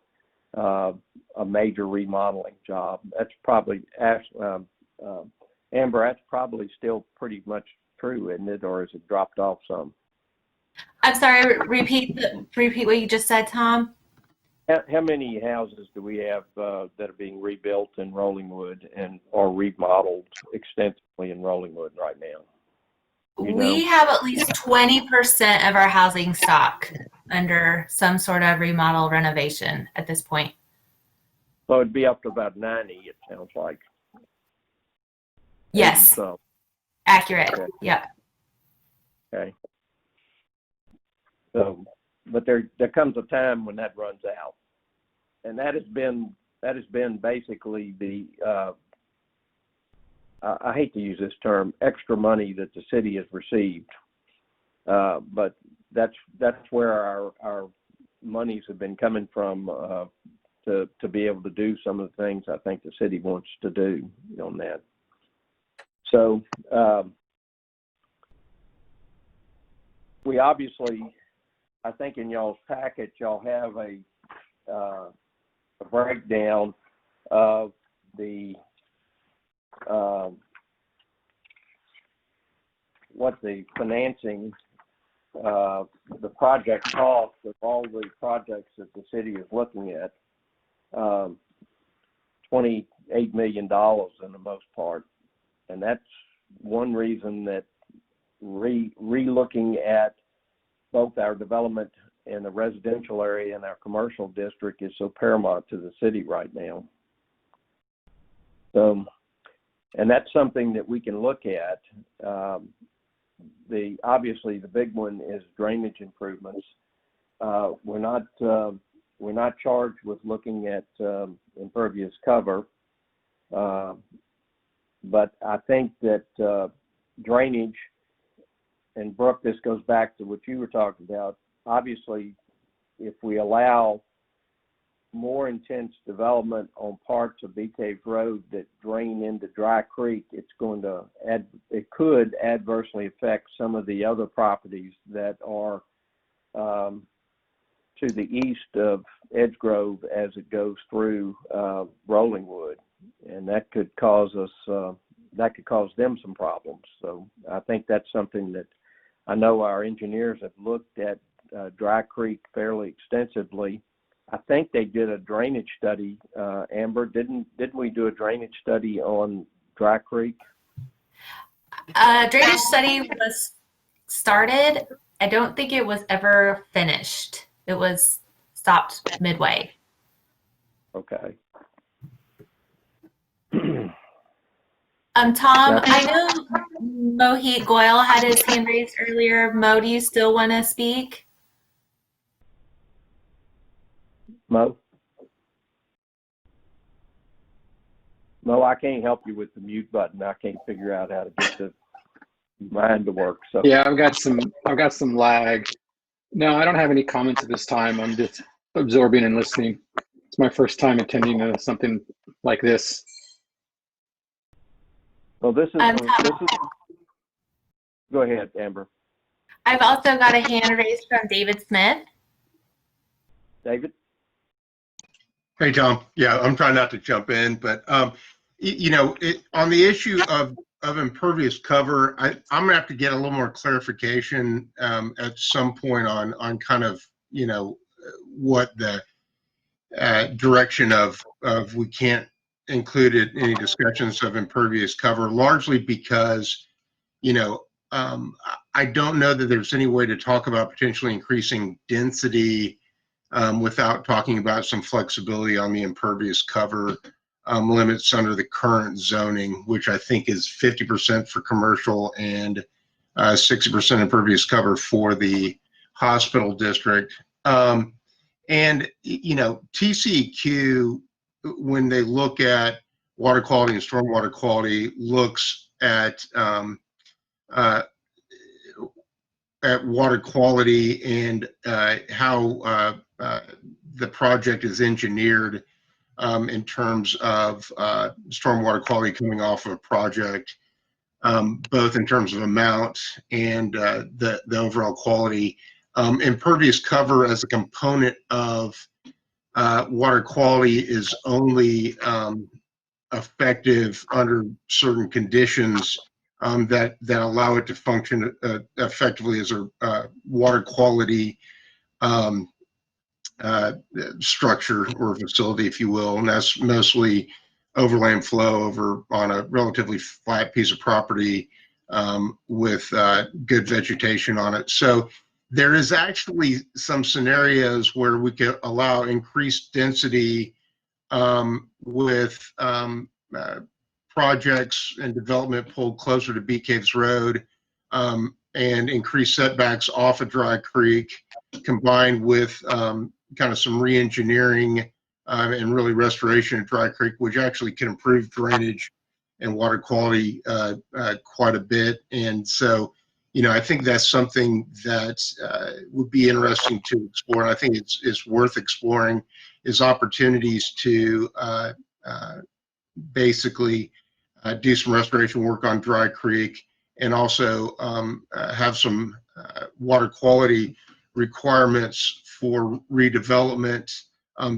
a major remodeling job. That's probably, Amber, that's probably still pretty much true, isn't it, or has it dropped off some?
I'm sorry, repeat what you just said, Tom.
How many houses do we have that are being rebuilt in Rollingwood or remodeled extensively in Rollingwood right now?
We have at least 20% of our housing stock under some sort of remodel renovation at this point.
So it'd be up to about 90, it sounds like.
Yes.
So.
Accurate.
Okay.
Yeah.
Okay. So, but there comes a time when that runs out, and that has been basically the I hate to use this term, extra money that the city has received, but that's where our monies have been coming from to be able to do some of the things I think the city wants to do on that. So we obviously, I think in y'all's packet, y'all have a breakdown of the what the financing, the project cost of all the projects that the city is looking at, $28 million in the most part. And that's one reason that re-looking at both our development in the residential area and our commercial district is so paramount to the city right now. And that's something that we can look at. Obviously the big one is drainage improvements. We're not charged with looking at impervious cover. But I think that drainage, and Brooke, this goes back to what you were talking about. Obviously, if we allow more intense development on parts of Bee Cave Road that drain into Dry Creek, it could adversely affect some of the other properties that are to the east of Edgegrove as it goes through Rollingwood. And that could cause them some problems. So I think that's something that I know our engineers have looked at Dry Creek fairly extensively. I think they did a drainage study. Amber, didn't we do a drainage study on Dry Creek?
Drainage study was started. I don't think it was ever finished. It was stopped midway.
Okay.
Tom, I know Mohit Goyal had his hand raised earlier. Mo, do you still want to speak?
Mo, I can't help you with the mute button. I can't figure out how to get the mine to work. So
yeah, I've got some lag. No, I don't have any comments at this time. I'm just absorbing and listening. It's my first time attending something like this.
Well, this is go ahead, Amber.
I've also got a hand raised from David Smith.
David?
Hey, Tom. Yeah, I'm trying not to jump in, but on the issue of impervious cover, I'm gonna have to get a little more clarification at some point on kind of what the direction of we can't included any discussions of impervious cover, largely because, you know, I don't know that there's any way to talk about potentially increasing density without talking about some flexibility on the impervious cover limits under the current zoning, which I think is 50% for commercial and 60% impervious cover for the hospital district. And, you know, TCEQ, when they look at water quality and stormwater quality, looks at water quality and how the project is engineered in terms of stormwater quality coming off of a project, both in terms of amount and the overall quality. Impervious cover as a component of water quality is only effective under certain conditions that allow it to function effectively as a water quality structure or facility, if you will, and that's mostly overland flow over on a relatively flat piece of property with good vegetation on it. So there is actually some scenarios where we could allow increased density with projects and development pulled closer to Bee Caves Road and increased setbacks off of Dry Creek, combined with kind of some re-engineering and really restoration of Dry Creek, which actually can improve drainage and water quality quite a bit. And so, you know, I think that's something that would be interesting to explore. And I think it's worth exploring is opportunities to basically do some restoration work on Dry Creek and also have some water quality requirements for redevelopment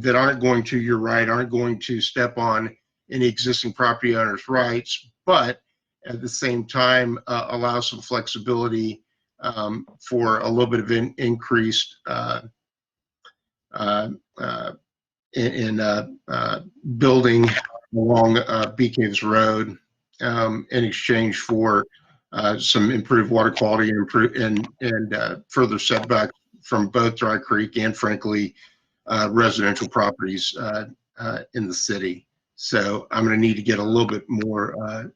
that aren't going to, you're right, aren't going to step on any existing property owner's rights, but at the same time allow some flexibility for a little bit of increased in building along Bee Caves Road in exchange for some improved water quality and further setback from both Dry Creek and, frankly, residential properties in the city. So I'm going to need to get a little bit more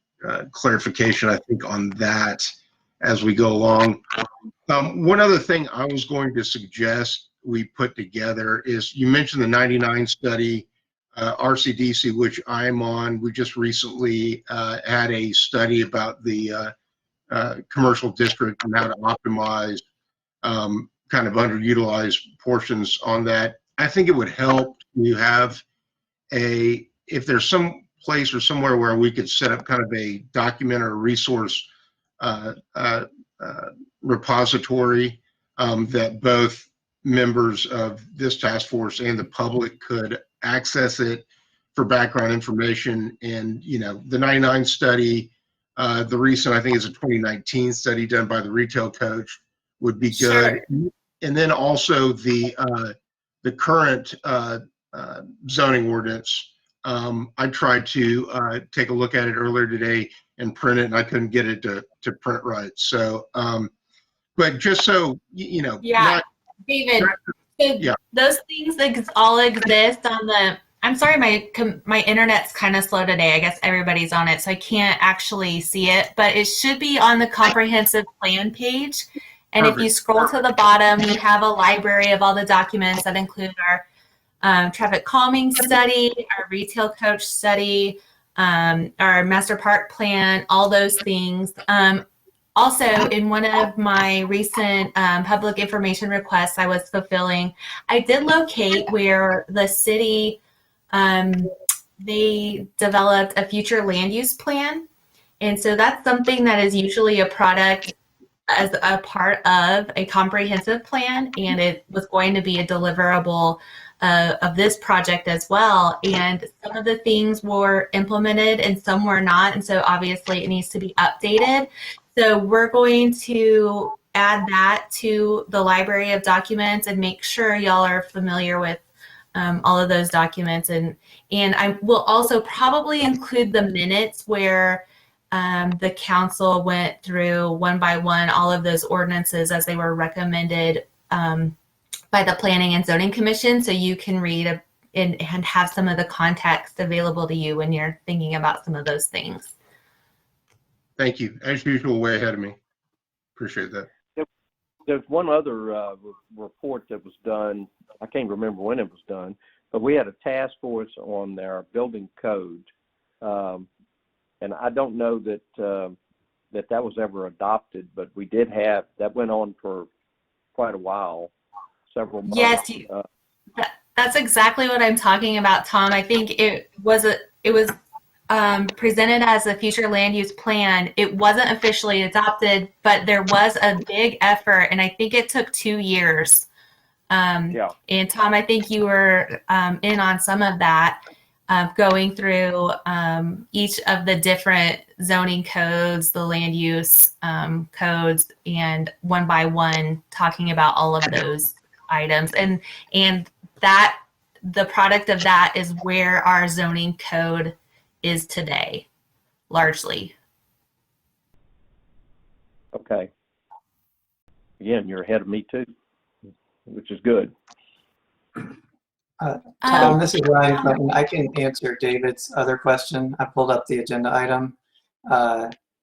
clarification, I think, on that as we go along. One other thing I was going to suggest we put together is, you mentioned the 99 study, RCDC, which I'm on. We just recently had a study about the commercial district and how to optimize kind of underutilized portions on that. I think it would help to have if there's some place or somewhere where we could set up kind of a document or resource repository that both members of this task force and the public could access it for background information. And, you know, the 99 study, the recent, I think is a 2019 study done by the Retail Coach, would be good. Sure. And then also the current zoning ordinance. I tried to take a look at it earlier today and print it, and I couldn't get it to print right. So, but just so you know,
yeah, David. So yeah, those things all exist on the. I'm sorry, my internet's kind of slow today. I guess everybody's on it, so I can't actually see it. But it should be on the comprehensive plan page. And if you scroll to the bottom, we have a library of all the documents that include our traffic calming study, our retail coach study, our master park plan, all those things. Also, in one of my recent public information requests I was fulfilling, I did locate where the city, they developed a future land use plan. And so that's something that is usually a product as a part of a comprehensive plan, and it was going to be a deliverable of this project as well. And some of the things were implemented and some were not, and so obviously it needs to be updated. So we're going to add that to the library of documents and make sure y'all are familiar with all of those documents. And I will also probably include the minutes where the council went through one by one all of those ordinances as they were recommended by the Planning and Zoning Commission, so you can read and have some of the context available to you when you're thinking about some of those things.
Thank you. As usual, way ahead of me. Appreciate that.
There's one other report that was done. I can't remember when it was done, but we had a task force on their building code, and I don't know that that was ever adopted, but we did have that went on for quite a while, several months.
Yes, that's exactly what I'm talking about, Tom. I think it was presented as a future land use plan. It wasn't officially adopted, but there was a big effort, and I think it took 2 years.
Yeah.
And Tom, I think you were in on some of that, going through each of the different zoning codes, the land use codes, and one by one talking about all of those items. And that the product of that is where our zoning code is today, largely.
Okay. Again, you're ahead of me too, which is good.
Tom, this is Ryan Clinton. I can answer David's other question. I pulled up the agenda item,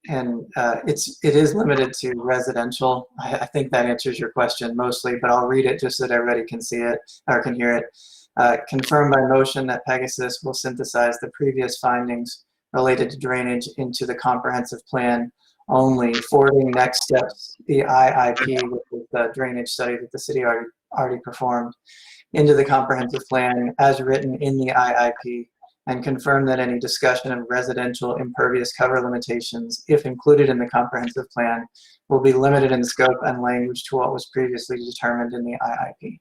and it is limited to residential. I think that answers your question mostly, but I'll read it just so that everybody can see it or can hear it. Confirmed by motion that Pegasus will synthesize the previous findings related to drainage into the comprehensive plan only, forwarding next steps, the IIP, which is the drainage study that the city already performed, into the comprehensive plan as written in the IIP, and confirm that any discussion of residential impervious cover limitations, if included in the comprehensive plan, will be limited in scope and language to what was previously determined in the IIP.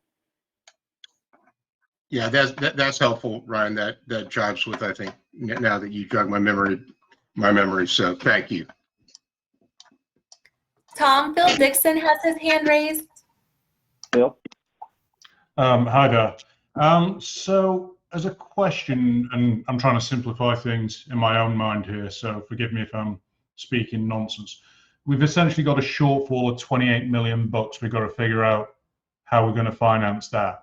Yeah, that's helpful, Ryan. That jives with, I think, now that you jog my memory. So thank you.
Tom, Bill Dixon has his hand raised.
Bill?
Hi there. So as a question, and I'm trying to simplify things in my own mind here, so forgive me if I'm speaking nonsense. We've essentially got a shortfall of 28 million bucks. We've got to figure out how we're going to finance that.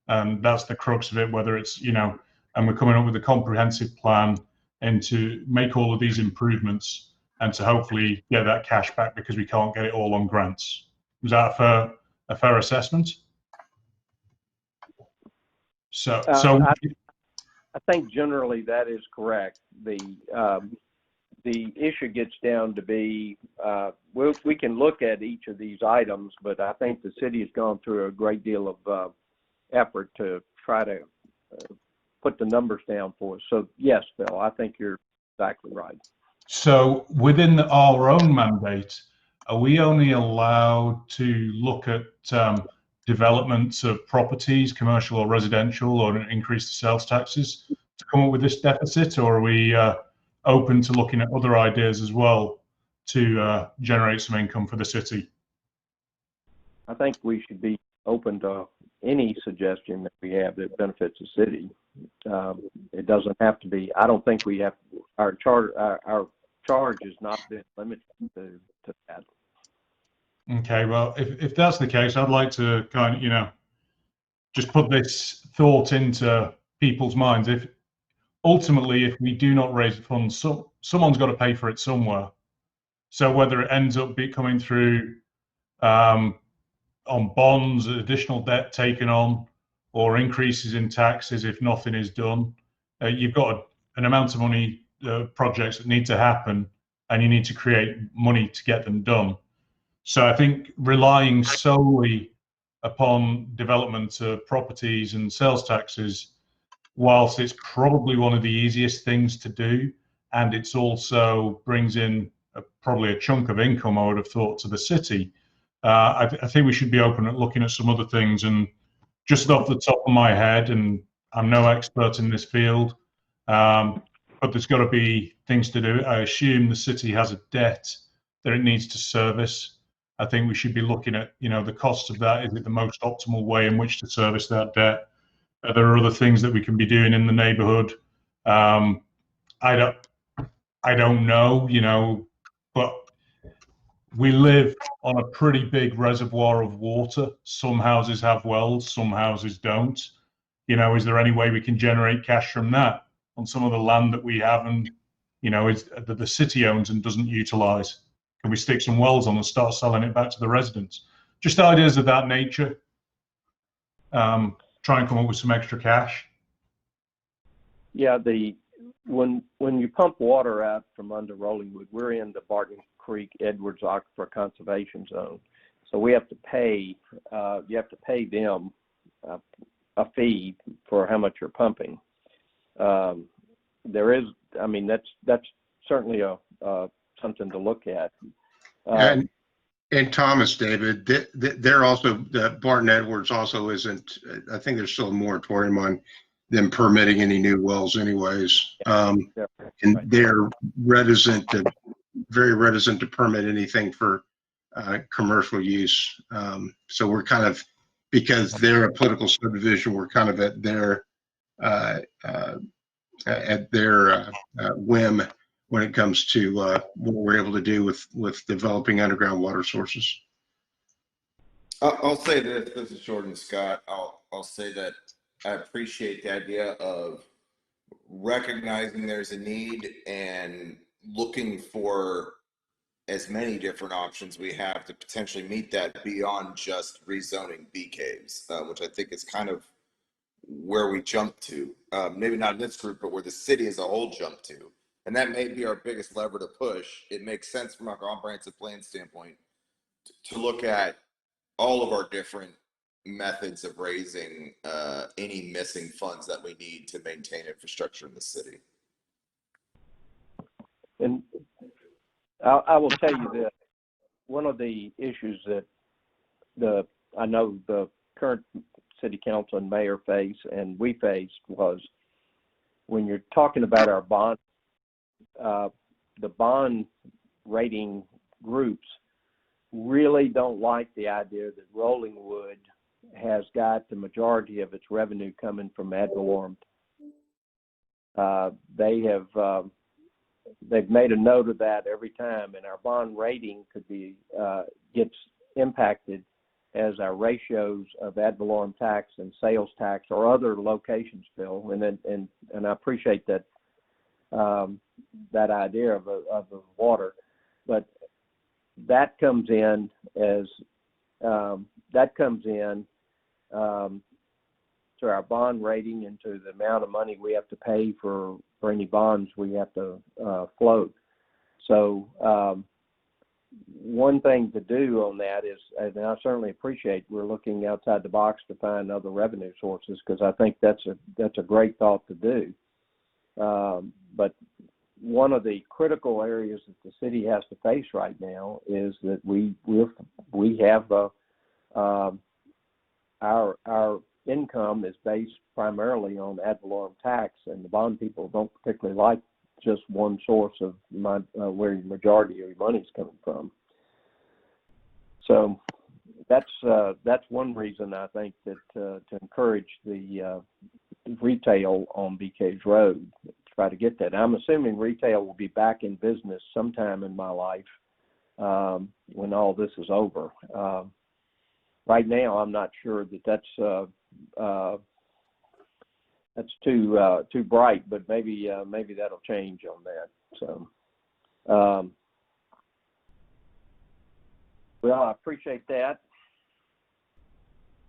And that's the crux of it, whether it's, and we're coming up with a comprehensive plan and to make all of these improvements and to hopefully get that cash back because we can't get it all on grants. Is that a fair assessment? So
I think generally that is correct. The issue gets down to be, we can look at each of these items, but I think the city has gone through a great deal of effort to try to put the numbers down for us. So yes, Bill, I think you're exactly right.
So within our own mandate, are we only allowed to look at developments of properties, commercial or residential, or increase the sales taxes to come up with this deficit, or are we open to looking at other ideas as well to generate some income for the city?
I think we should be open to any suggestion that we have that benefits the city. It doesn't have to be. I don't think we have our charge has not been limited to that.
Okay, well, if that's the case, I'd like to kind of, just put this thought into people's minds. If ultimately, if we do not raise funds, someone's got to pay for it somewhere. So whether it ends up coming through on bonds, additional debt taken on, or increases in taxes if nothing is done, you've got an amount of money, projects that need to happen, and you need to create money to get them done. So I think relying solely upon development of properties and sales taxes, whilst it's probably one of the easiest things to do, and it's also brings in probably a chunk of income, I would have thought, to the city, I think we should be open at looking at some other things. And just off the top of my head, and I'm no expert in this field, but there's got to be things to do. I assume the city has a debt that it needs to service. I think we should be looking at, the cost of that. Is it the most optimal way in which to service that debt? There are other things that we can be doing in the neighborhood. I don't know, you know, but we live on a pretty big reservoir of water. Some houses have wells, some houses don't. You know, is there any way we can generate cash from that on some of the land that we have and, you know, is that the city owns and doesn't utilize? Can we stick some wells on and start selling it back to the residents? Just ideas of that nature. Try and come up with some extra cash.
Yeah, when you pump water out from under Rollingwood, we're in the Barton Creek Edwards Aquifer Conservation Zone, so we have to pay. You have to pay them a fee for how much you're pumping. There is, I mean, that's certainly something to look at.
And Thomas, David, they're also, Barton Edwards also isn't, I think there's still a moratorium on them permitting any new wells anyways. And they're very reticent to permit anything for commercial use. So we're kind of, because they're a political subdivision, we're kind of at their whim when it comes to what we're able to do with developing underground water sources.
I'll say this is Jordan Scott. I'll say that I appreciate the idea of recognizing there's a need and looking for as many different options we have to potentially meet that beyond just rezoning bee caves, which I think is kind of where we jump to. Maybe not in this group, but where the city as a whole jumped to. And that may be our biggest lever to push. It makes sense from a comprehensive plan standpoint to look at all of our different methods of raising any missing funds that we need to maintain infrastructure in the city.
And I will tell you that one of the issues that I know the current city council and mayor face and we faced was when you're talking about our bond, the bond rating groups really don't like the idea that Rollingwood has got the majority of its revenue coming from ad valorem. They've made a note of that every time, and our bond rating could be gets impacted as our ratios of ad valorem tax and sales tax or other locations fill. And I appreciate that that idea of the water, but that comes in as to our bond rating and to the amount of money we have to pay for any bonds we have to float. So one thing to do on that is, and I certainly appreciate we're looking outside the box to find other revenue sources, because I think that's a great thought to do. But one of the critical areas that the city has to face right now is that we have our income is based primarily on ad valorem tax, and the bond people don't particularly like just one source of where the majority of your money is coming from. So that's one reason I think that to encourage the retail on BK's Road, try to get that. I'm assuming retail will be back in business sometime in my life when all this is over. Right now, I'm not sure that's too bright, but maybe that'll change on that. So, well, I appreciate that.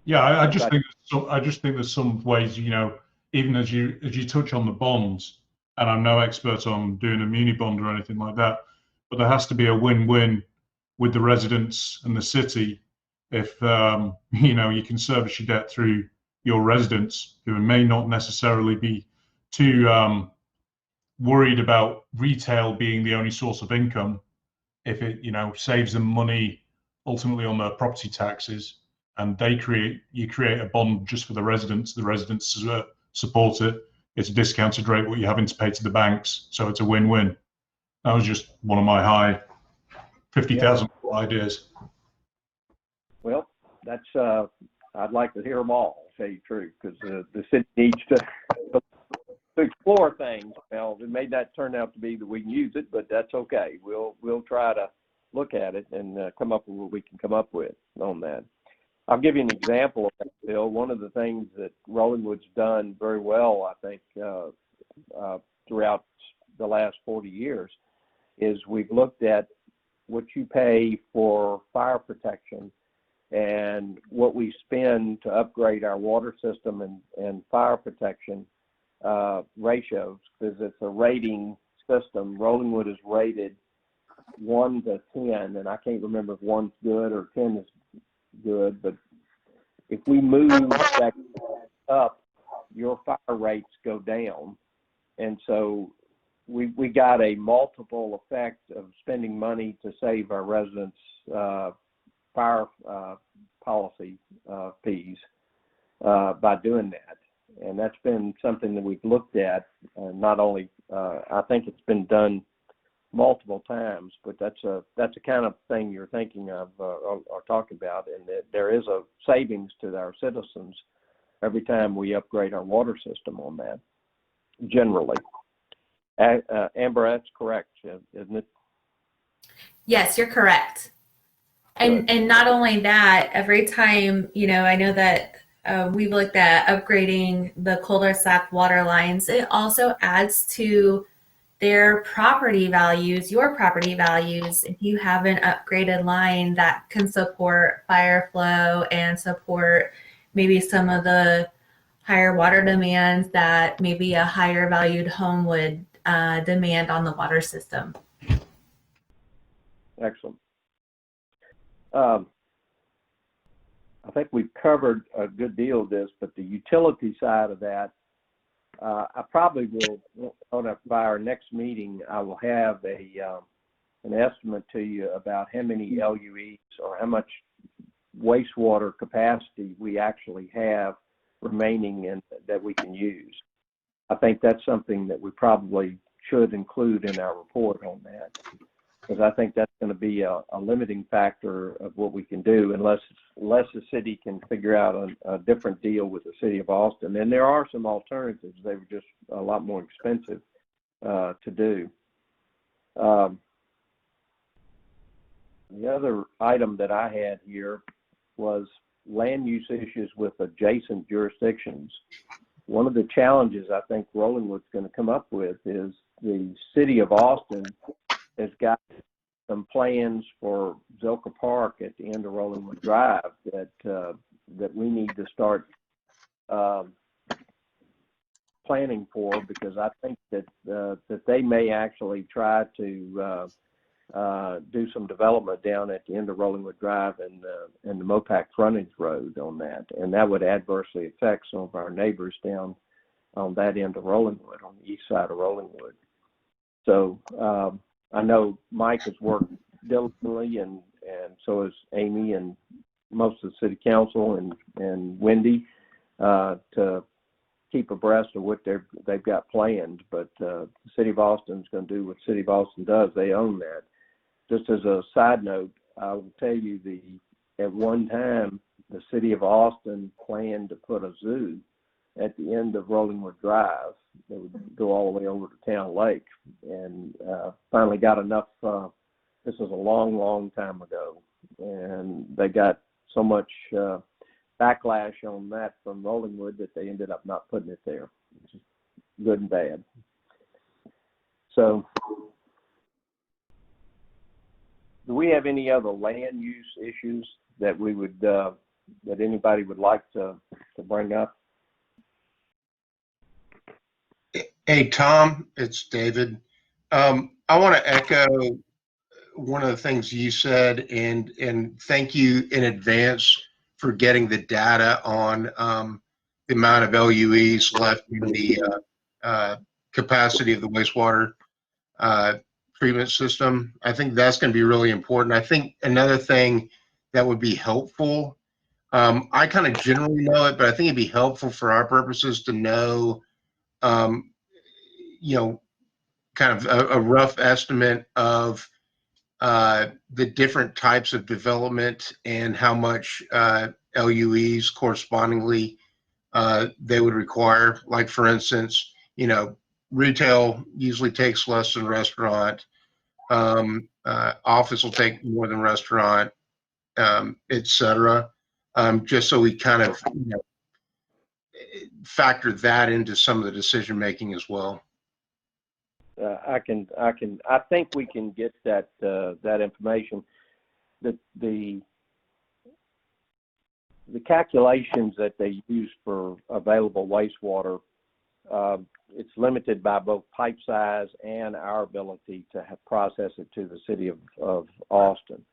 Yeah, I just think there's some ways, you know, even as you touch on the bonds, and I'm no expert on doing a muni bond or anything like that, but there has to be a win-win with the residents and the city. If you know, you can service your debt through your residents who may not necessarily be too worried about retail being the only source of income, if it, you know, saves them money ultimately on their property taxes, and you create a bond just for the residents support it. It's a discounted rate what you're having to pay to the banks, so it's a win-win. That was just one of my high 50,000 ideas.
Well, that's I'd like to hear them all. tell you the truth, because the city needs to explore things. Well, it may not turn out to be that we can use it, but that's okay. We'll try to look at it and come up with what we can come up with on that. I'll give you an example of that, Bill. One of the things that Rollingwood's done very well, I think, throughout the last 40 years is we've looked at what you pay for fire protection and what we spend to upgrade our water system and fire protection ratios, because it's a rating system. Rollingwood is rated 1 to 10, and I can't remember if 1's good or 10 is good, but if we move that up, your fire rates go down. And so we got a multiple effect of spending money to save our residents fire policy fees by doing that. And that's been something that we've looked at, not only, I think it's been done multiple times, but that's a kind of thing you're thinking of or talking about, and that there is a savings to our citizens every time we upgrade our water system on that, generally. Amber, that's correct, isn't it?
Yes, you're correct. And not only that, every time, I know that we've looked at upgrading the cul-de-sac water lines, it also adds to their property values, your property values. If you have an upgraded line that can support fire flow and support maybe some of the higher water demands that maybe a higher valued home would demand on the water system.
Excellent. I think we've covered a good deal of this, but the utility side of that, I probably will, by our next meeting, I will have an estimate to you about how many LUEs or how much wastewater capacity we actually have remaining and that we can use. I think that's something that we probably should include in our report on that, because I think that's going to be a limiting factor of what we can do unless the city can figure out a different deal with the city of Austin. And there are some alternatives. They were just a lot more expensive to do. The other item that I had here was land use issues with adjacent jurisdictions. One of the challenges I think Rollingwood's going to come up with is the city of Austin has got some plans for Zilker Park at the end of Rollingwood Drive that we need to start planning for, because I think that they may actually try to do some development down at the end of Rollingwood Drive and the Mopac frontage road on that, and that would adversely affect some of our neighbors down on that end of Rollingwood, on the east side of Rollingwood. So I know Mike has worked diligently, and so has Amy and most of the city council and Wendy to keep abreast of what they've got planned. But the city of Austin is going to do what the city of Austin does. They own that. Just as a side note, I will tell you at one time the city of Austin planned to put a zoo at the end of Rollingwood Drive that would go all the way over to Town Lake, and finally got enough. This was a long, long time ago, and they got so much backlash on that from Rollingwood that they ended up not putting it there, which is good and bad. So, do we have any other land use issues that we would that anybody would like to bring up?
Hey, Tom, it's David. I want to echo one of the things you said, and thank you in advance for getting the data on the amount of LUEs left in the capacity of the wastewater treatment system. I think that's going to be really important. I think another thing that would be helpful, I kind of generally know it, but I think it'd be helpful for our purposes to know, kind of a rough estimate of the different types of development and how much LUEs correspondingly they would require. Like, for instance, retail usually takes less than restaurant. Office will take more than restaurant, et cetera. Just so we kind of factor that into some of the decision making as well.
I think we can get that information. The calculations that they use for available wastewater, it's limited by both pipe size and our ability to process it to the city of Austin.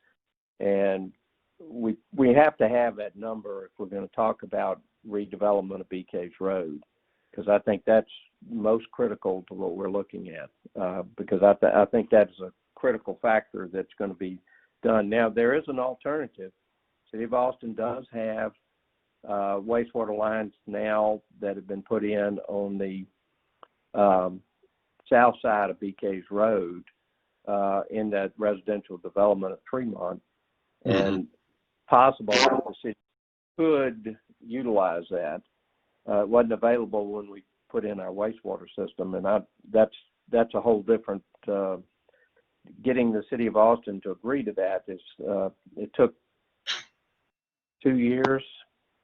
And we have to have that number if we're going to talk about redevelopment of BK's Road, because I think that's most critical to what we're looking at, because I think that's a critical factor that's going to be done. Now, there is an alternative. City of Austin does have wastewater lines now that have been put in on the south side of BK's Road in that residential development of Tremont, and possible that the city could utilize that. It wasn't available when we put in our wastewater system, and that's a whole different. Getting the city of Austin to agree to that is it took 2 years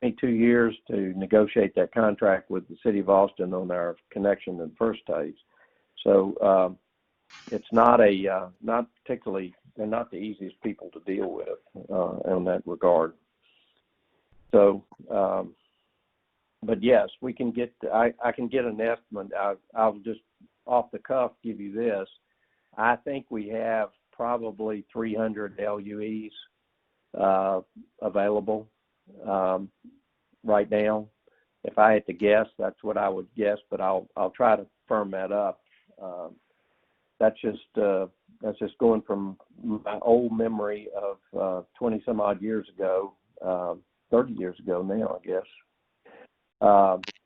to negotiate that contract with the city of Austin on our connection in the first stage. So it's not particularly, they're not the easiest people to deal with in that regard. So, but yes, we can get, I can get an estimate. I'll just off the cuff give you this. I think we have probably 300 LUEs available right now. If I had to guess, that's what I would guess, but I'll try to firm that up. That's just going from my old memory of 20 some odd years ago, 30 years ago now, I guess.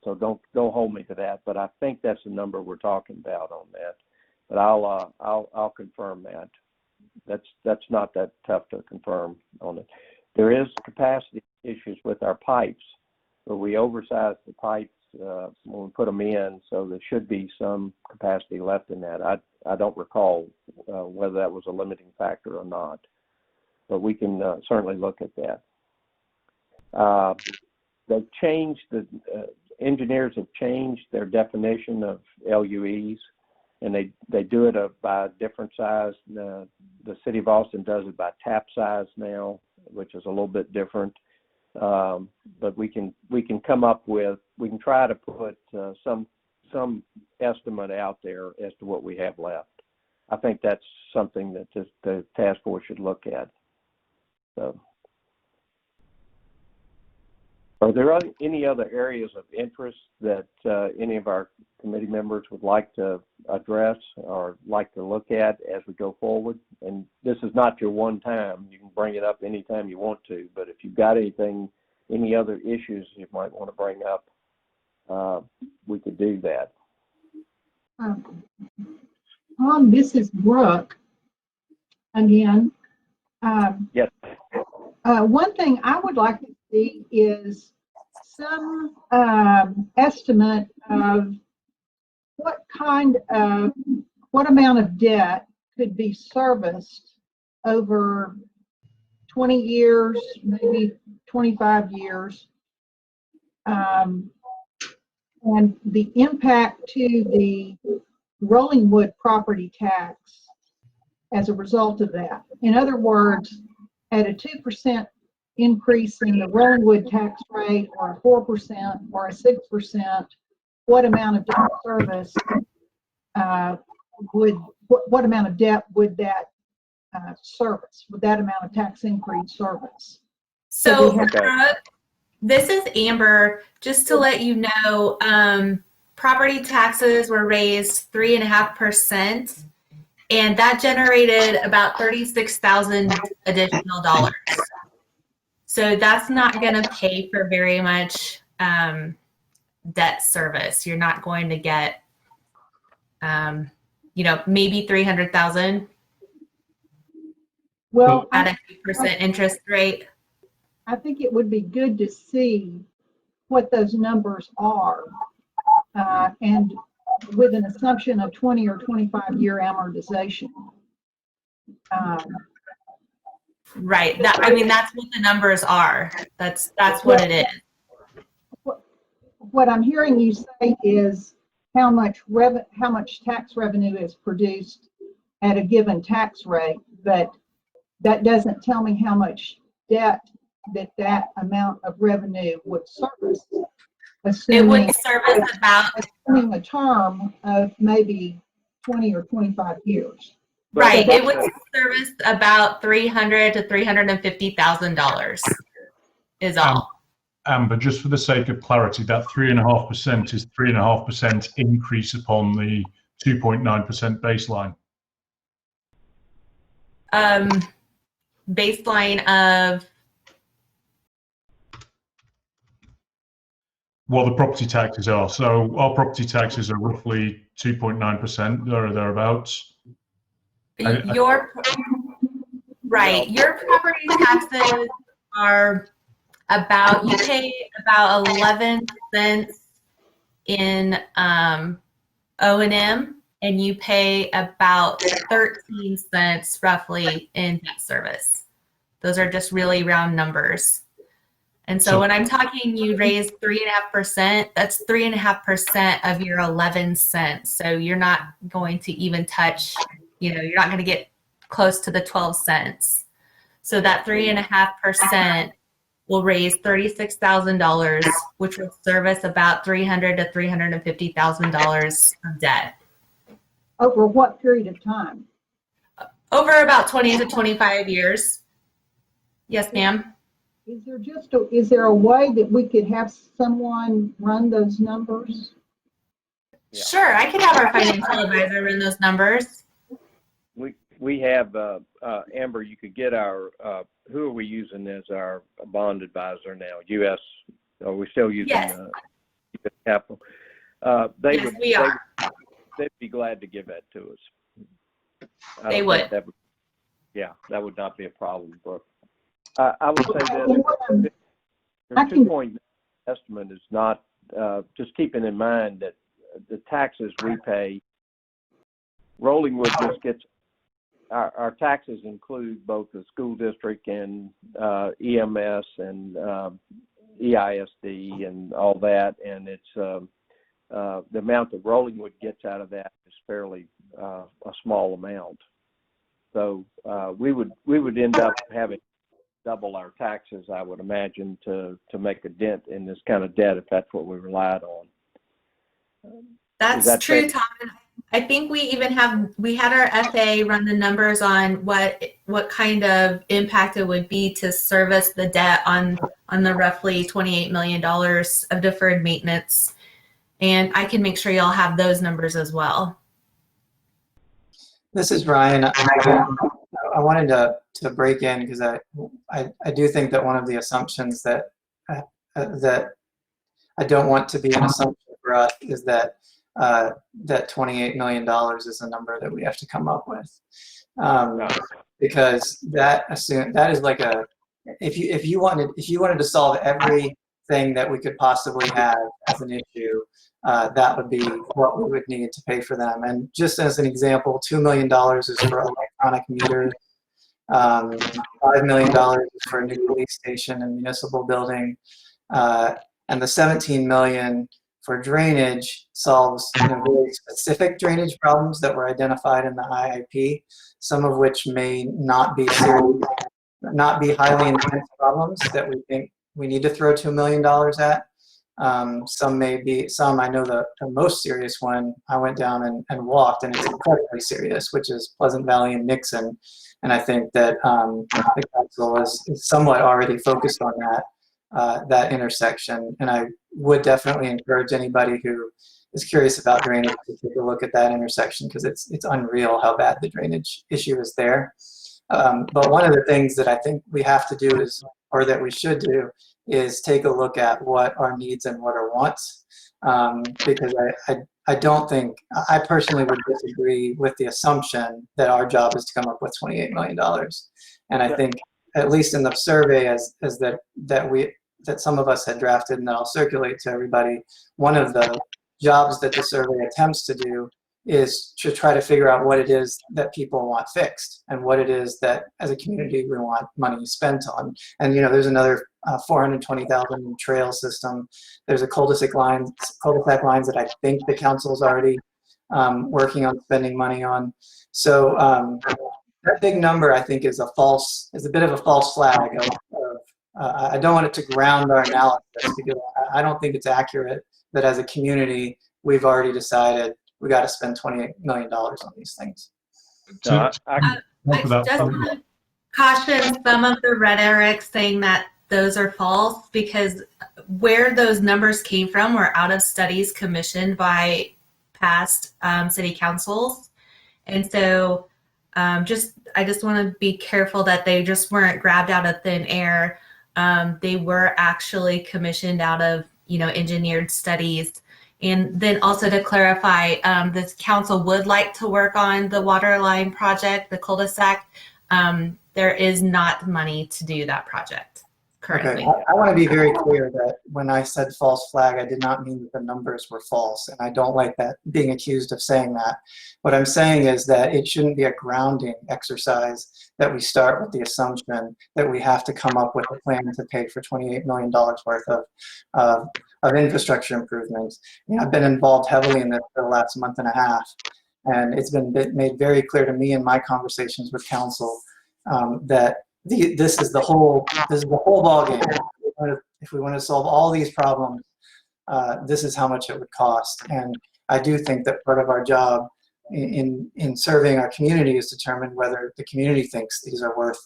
So don't hold me to that, but I think that's the number we're talking about on that. But I'll confirm that. That's not that tough to confirm on it. There is capacity issues with our pipes, but we oversized the pipes when we put them in, so there should be some capacity left in that. I don't recall whether that was a limiting factor or not, but we can certainly look at that. They've changed, engineers have changed their definition of LUEs, and they do it by a different size. The city of Austin does it by tap size now, which is a little bit different. But we can come up with, we can try to put some estimate out there as to what we have left. I think that's something that the task force should look at. So, are there any other areas of interest that any of our committee members would like to address or like to look at as we go forward? And this is not your one time. You can bring it up anytime you want to, but if you've got anything, any other issues you might want to bring up, we could do that.
This is Brooke again.
Yes.
One thing I would like to see is some estimate of what amount of debt could be serviced over 20 years, maybe 25 years, and the impact to the Rolling Wood property tax as a result of that. In other words, at a 2% increase in the Rolling Wood tax rate, or a 4% or a 6%, what amount of debt service what amount of debt would that service? Would that amount of tax increase service?
So this is Amber. Just to let you know, property taxes were raised 3.5%, and that generated about $36,000 additional dollars. So that's not going to pay for very much debt service. You're not going to get, maybe $300,000.
Well,
at a 2% interest rate.
I think it would be good to see what those numbers are, and with an assumption of 20 or 25-year amortization.
Right. I mean, that's what the numbers are. That's what it is.
What I'm hearing you say is how much tax revenue is produced at a given tax rate, but that doesn't tell me how much debt that amount of revenue would service.
It would service about,
assuming a term of maybe 20 or 25 years.
right. It would service about $300,000 to $350,000 is all.
Amber, just for the sake of clarity, that 3.5% is 3.5% increase upon the 2.9% baseline.
Baseline of,
What the property taxes are. So our property taxes are roughly 2.9% or thereabouts.
your property taxes are about, you pay about 11 cents in O&M, and you pay about 13 cents roughly in debt service. Those are just really round numbers. And so when I'm talking, you raise 3.5%, that's 3.5% of your 11 cents. So you're not going to even touch, you're not going to get close to the 12 cents. So that 3.5% will raise $36,000, which will service about $300,000 to $350,000 of debt.
Over what period of time?
Over about 20 to 25 years. Yes, ma'am.
Is there a way that we could have someone run those numbers?
Yeah.
Sure, I could have our financial advisor run those numbers.
We have Amber. You could get our who are we using as our bond advisor now? U.S. Are we still using
Yes.
US Capital?
We are.
They'd be glad to give that to us.
They would.
That would not be a problem, Brooke. I would say that your 2-point estimate is not, just keeping in mind that the taxes we pay, Rollingwood just gets, our taxes include both the school district and EMS and EISD and all that, and it's the amount that Rollingwood gets out of that is fairly a small amount. So we would end up having double our taxes, I would imagine, to make a dent in this kind of debt if that's what we relied on.
That's true, Tom. I think we had our FA run the numbers on what kind of impact it would be to service the debt on the roughly $28 million of deferred maintenance. And I can make sure y'all have those numbers as well.
This is Ryan. I wanted to break in because I do think that one of the assumptions that I don't want to be an assumption for us is that that $28 million is a number that we have to come up with, because that is like if you wanted to solve everything that we could possibly have as an issue, that would be what we would need to pay for them. And just as an example, $2 million is for electronic meters, $5 million is for a new police station and municipal building, and the $17 million for drainage solves very specific drainage problems that were identified in the IIP, some of which may not be highly intense problems that we think we need to throw $2 million at. Some may be, I know the most serious one, I went down and walked, and it's incredibly serious, which is Pleasant Valley and Nixon. And I think that the council is somewhat already focused on that intersection. And I would definitely encourage anybody who is curious about drainage to take a look at that intersection, because it's unreal how bad the drainage issue is there. But one of the things that I think we have to do or that we should do, is take a look at what our needs and what our wants, because I don't think, I personally would disagree with the assumption that our job is to come up with $28 million. And I think, at least in the survey, as that that some of us had drafted and that I'll circulate to everybody. One of the jobs that the survey attempts to do is to try to figure out what it is that people want fixed and what it is that as a community we want money spent on. And there's another 420,000 trail system. There's a cul-de-sac lines that I think the council's already working on spending money on. So that big number, I think, is a bit of a false flag. I don't want it to ground our analysis, because I don't think it's accurate that as a community we've already decided we got to spend $28 million on these things.
I just want to caution some of the rhetoric saying that those are false, because where those numbers came from were out of studies commissioned by past city councils. And so I just want to be careful that they just weren't grabbed out of thin air. They were actually commissioned out of, engineered studies. And then also to clarify, this council would like to work on the water line project, the cul-de-sac. There is not money to do that project currently.
Okay. I want to be very clear that when I said false flag, I did not mean that the numbers were false, and I don't like that, being accused of saying that. What I'm saying is that it shouldn't be a grounding exercise that we start with the assumption that we have to come up with a plan to pay for $28 million worth of infrastructure improvements. I've been involved heavily in this for the last month and a half, and it's been made very clear to me in my conversations with council that this is the whole ball game. If we want to solve all these problems, this is how much it would cost. And I do think that part of our job in serving our community is determine whether the community thinks these are worth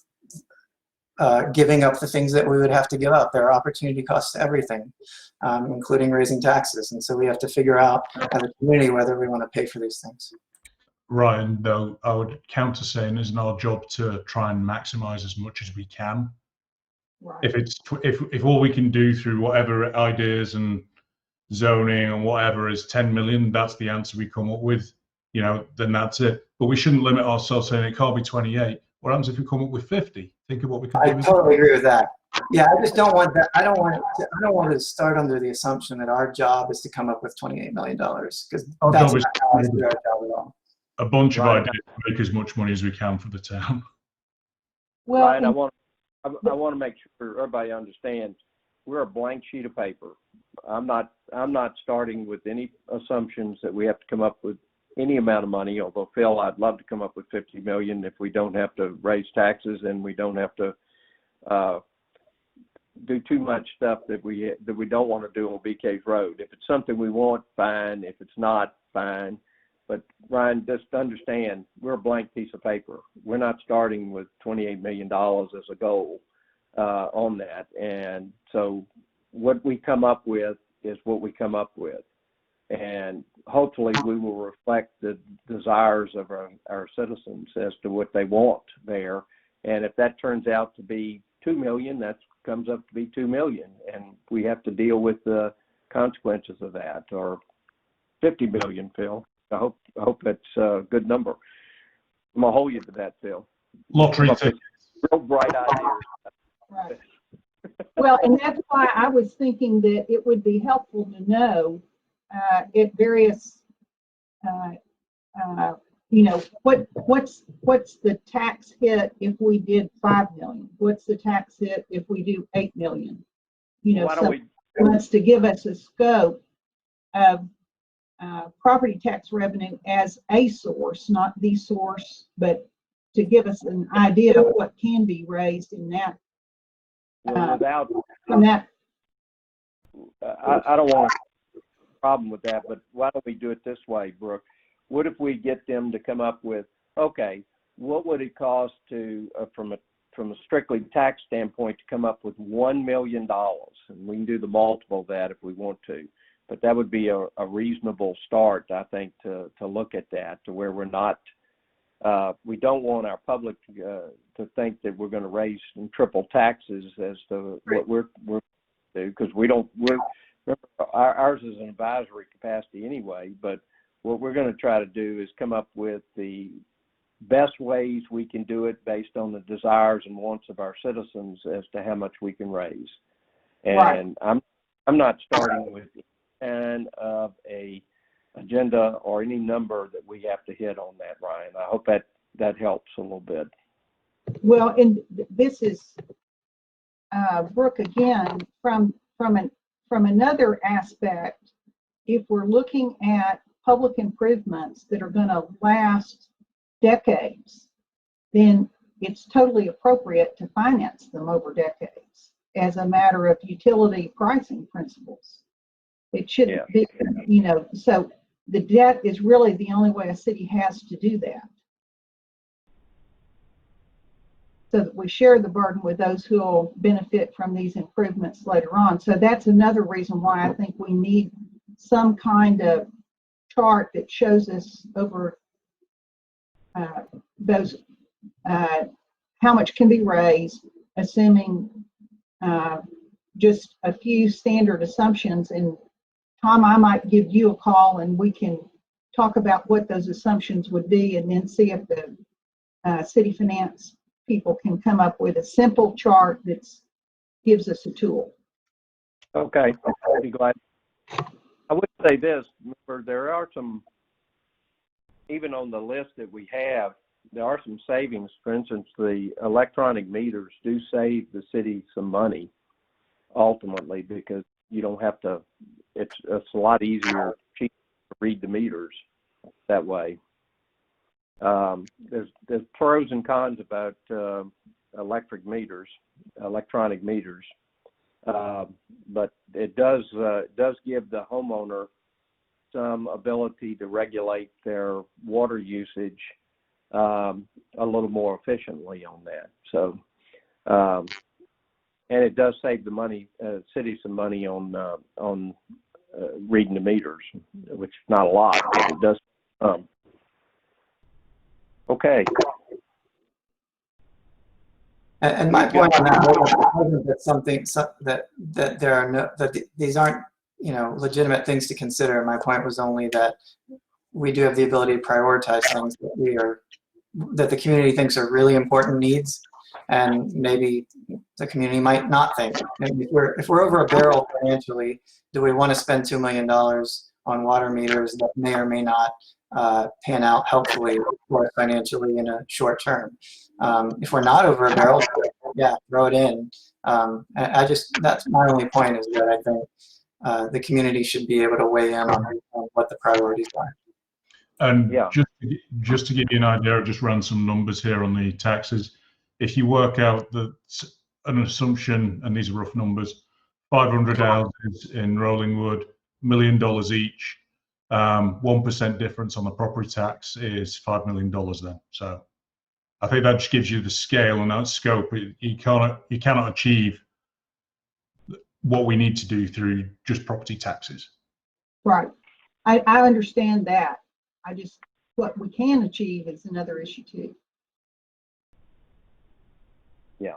giving up the things that we would have to give up. There are opportunity costs to everything, including raising taxes. And so we have to figure out as a community whether we want to pay for these things.
Ryan, though, I would counter saying it's our job to try and maximize as much as we can.
Right.
If all we can do through whatever ideas and zoning and whatever is 10 million, that's the answer we come up with, then that's it. But we shouldn't limit ourselves saying it can't be 28. What happens if we come up with 50? Think of what we can do.
I totally agree with that. Yeah, I just don't want that. I don't want to start under the assumption that our job is to come up with $28 million, because that's not how I see our job at all.
A bunch of ideas to make as much money as we can for the town.
Well,
Right, I want to make sure everybody understands we're a blank sheet of paper. I'm not starting with any assumptions that we have to come up with any amount of money. Although Phil, I'd love to come up with 50 million if we don't have to raise taxes and we don't have to do too much stuff that we don't want to do on BK's Road. If it's something we want, fine. If it's not, fine. But Ryan, just understand, we're a blank piece of paper. We're not starting with $28 million as a goal on that. And so what we come up with is what we come up with. And hopefully we will reflect the desires of our citizens as to what they want there. And if that turns out to be 2 million, that comes up to be 2 million. And we have to deal with the consequences of that, or 50 million, Phil. I hope that's a good number. I'm gonna hold you to that, Phil.
Lottery tickets.
Real bright ideas.
right. Well, and that's why I was thinking that it would be helpful to know at various, what's the tax hit if we did 5 million? What's the tax hit if we do 8 million?
Why don't we
wants to give us a scope of property tax revenue as a source, not the source, but to give us an idea of what can be raised in that.
without
From that.
I don't want a problem with that, but why don't we do it this way, Brooke? What if we get them to come up with, okay, what would it cost to, from a strictly tax standpoint, to come up with $1 million? And we can do the multiple of that if we want to. But that would be a reasonable start, I think, to look at that, to where we're not, we don't want our public to think that we're going to raise and triple taxes as to what we're do, because ours is an advisory capacity anyway. But what we're going to try to do is come up with the best ways we can do it based on the desires and wants of our citizens as to how much we can raise. And I'm not starting with any of a agenda or any number that we have to hit on that, Ryan. I hope that helps a little bit.
Well, and this is Brooke again from another aspect. If we're looking at public improvements that are going to last decades, then it's totally appropriate to finance them over decades as a matter of utility pricing principles. It shouldn't be, so the debt is really the only way a city has to do that. So that we share the burden with those who will benefit from these improvements later on. So that's another reason why I think we need some kind of chart that shows us over those how much can be raised, assuming just a few standard assumptions. And Tom, I might give you a call and we can talk about what those assumptions would be, and then see if the city finance people can come up with a simple chart that gives us a tool.
Okay, I'll be glad. I would say this, remember, there are some, even on the list that we have, there are some savings. For instance, the electronic meters do save the city some money ultimately, because you don't have to, it's a lot easier, cheaper to read the meters that way. There's pros and cons about electronic meters, but it does give the homeowner some ability to regulate their water usage a little more efficiently on that. So, and it does save the city some money on reading the meters, which is not a lot, but it does. Okay.
And my point on that wasn't that something that there are no, that these aren't, legitimate things to consider. My point was only that we do have the ability to prioritize things that the community thinks are really important needs, and maybe the community might not think. And if we're over a barrel financially, do we want to spend $2 million on water meters that may or may not pan out helpfully for us financially in a short term? If we're not over a barrel, yeah, throw it in. That's my only point, is that I think the community should be able to weigh in on what the priorities are.
And just to give you an idea, I just ran some numbers here on the taxes. If you work out an assumption, and these are rough numbers, 500 houses in Rollingwood, $1 million each, 1% difference on the property tax is $5 million then. So I think that just gives you the scale and that scope. You cannot achieve what we need to do through just property taxes.
Right. I understand that. What we can achieve is another issue too. Yeah.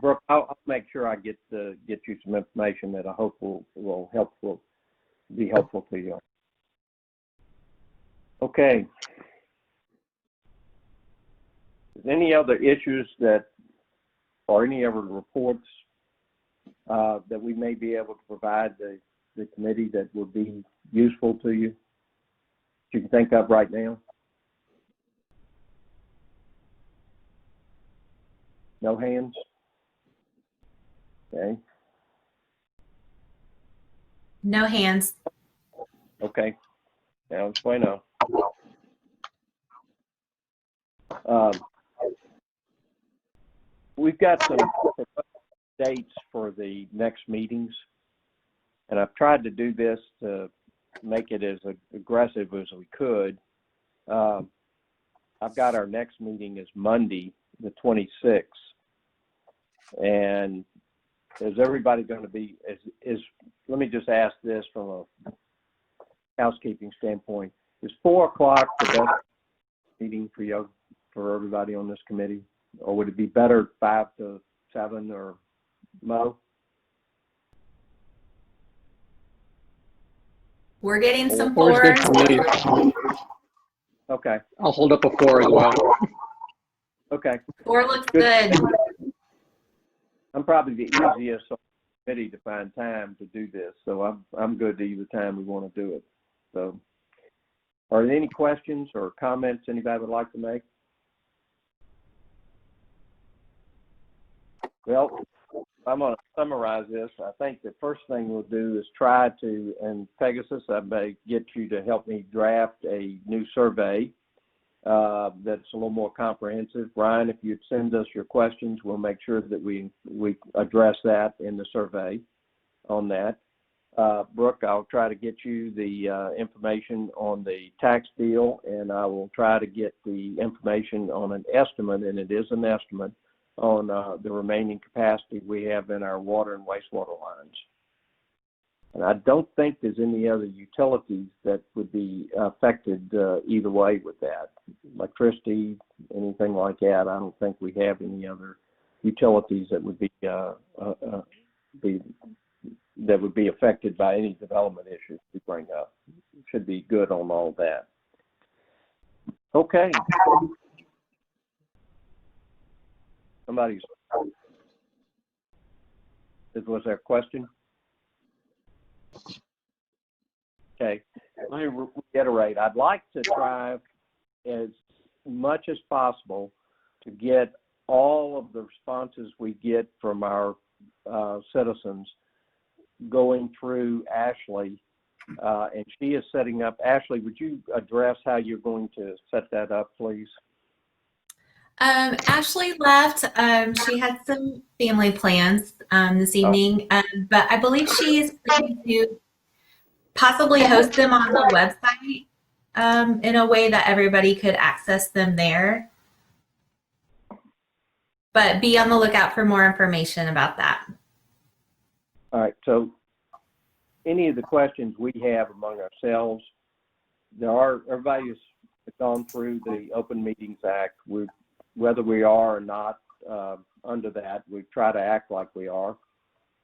Brooke, I'll make sure I get you some information that I hope will be helpful to you. Okay. Any other issues or any other reports that we may be able to provide the committee that would be useful to you, that you can think of right now? No hands? Okay.
No hands.
Okay. Sounds bueno. We've got some dates for the next meetings, and I've tried to do this to make it as aggressive as we could. I've got our next meeting is Monday, the 26th, and is everybody going to be, let me just ask this from a housekeeping standpoint. Is 4 o'clock the best meeting for you, for everybody on this committee? Or would it be better 5 to 7 or Mo?
We're getting some
4 is good
fours.
for me.
Okay.
I'll hold up a 4 as well.
Okay.
4 looks good.
I'm probably the easiest on the committee to find time to do this, so I'm good to either time we want to do it. So, are there any questions or comments anybody would like to make? Well, I'm going to summarize this. I think the first thing we'll do is try to, and Pegasus, I may get you to help me draft a new survey that's a little more comprehensive. Ryan, if you'd send us your questions, we'll make sure that we address that in the survey on that. Brooke, I'll try to get you the information on the tax deal, and I will try to get the information on an estimate, and it is an estimate, on the remaining capacity we have in our water and wastewater lines. And I don't think there's any other utilities that would be affected either way with that. Electricity, anything like that, I don't think we have any other utilities that would be affected by any development issues we bring up. Should be good on all that. Okay. Was there a question? Okay, let me reiterate. I'd like to try as much as possible to get all of the responses we get from our citizens going through Ashley, and she is setting up. Ashley, would you address how you're going to set that up, please?
Ashley left. She had some family plans this evening, but I believe she is going to possibly host them on the website in a way that everybody could access them there. But be on the lookout for more information about that.
All right, so any of the questions we have among ourselves, everybody has gone through the Open Meetings Act. Whether we are or not under that, we try to act like we are.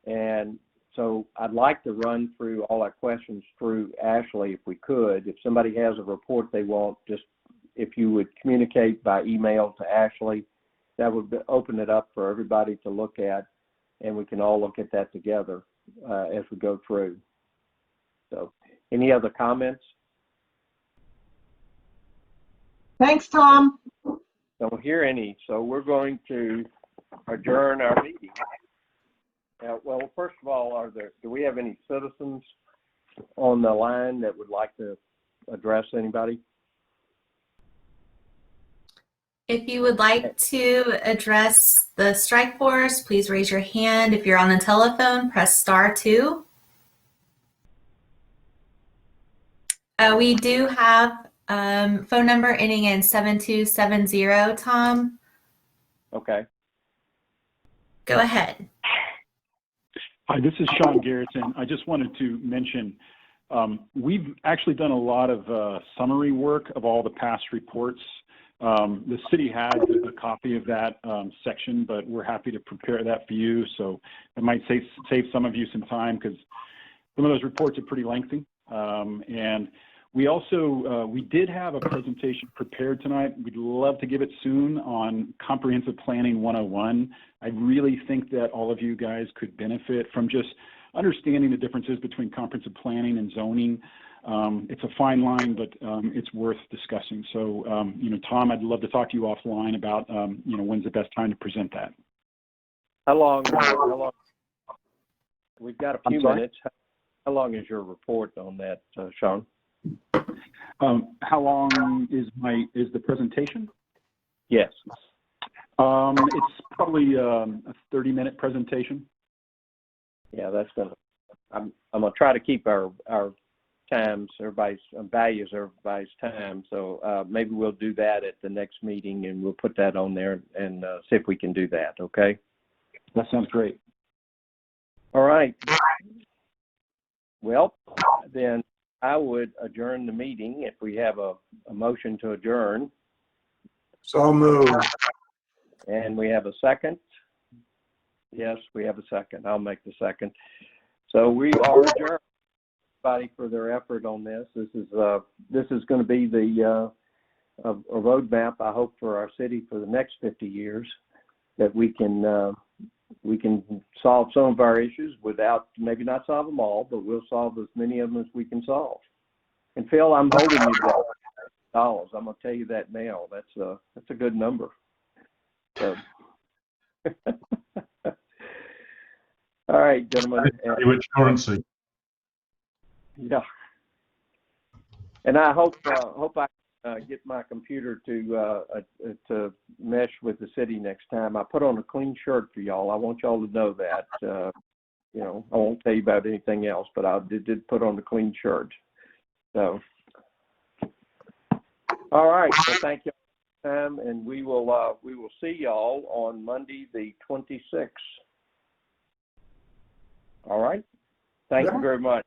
And so I'd like to run through all our questions through Ashley if we could. If somebody has a report they want, just if you would communicate by email to Ashley, that would open it up for everybody to look at, and we can all look at that together as we go through. So any other comments?
Thanks, Tom.
Don't hear any, so we're going to adjourn our meeting. Well, first of all, do we have any citizens on the line that would like to address anybody?
If you would like to address the strike force, please raise your hand. If you're on the telephone, press *2. We do have phone number ending in 7270, Tom.
Okay.
Go ahead.
Hi, this is Sean Garrison. I just wanted to mention we've actually done a lot of summary work of all the past reports. The city has a copy of that section, but we're happy to prepare that for you. So it might save some of you some time because some of those reports are pretty lengthy. And we also, we did have a presentation prepared tonight. We'd love to give it soon on Comprehensive Planning 101. I really think that all of you guys could benefit from just understanding the differences between comprehensive planning and zoning. It's a fine line, but it's worth discussing. So, Tom, I'd love to talk to you offline about, when's the best time to present that.
How long? We've got a few minutes. How long is your report on that, Sean?
How long is the presentation?
Yes.
It's probably a 30-minute presentation.
Yeah, I'm gonna try to keep our times, values everybody's time. So maybe we'll do that at the next meeting, and we'll put that on there and see if we can do that. Okay.
That sounds great.
All right. Well, then I would adjourn the meeting if we have a motion to adjourn.
So moved.
And we have a second. Yes, we have a second. I'll make the second. So we are adjourned. Everybody for their effort on this. This is going to be the a roadmap, I hope, for our city for the next 50 years, that we can we can solve some of our issues without, maybe not solve them all, but we'll solve as many of them as we can solve. And Phil, I'm holding you to that $100. I'm going to tell you that now. That's a good number. So. All right, gentlemen.
Which currency?
Yeah. And I hope I get my computer to mesh with the city next time. I put on a clean shirt for y'all. I want y'all to know that. You know, I won't tell you about anything else, but I did put on a clean shirt. So, all right. Well, thank you, and we will see y'all on Monday the 26th. All right. Thank you very much.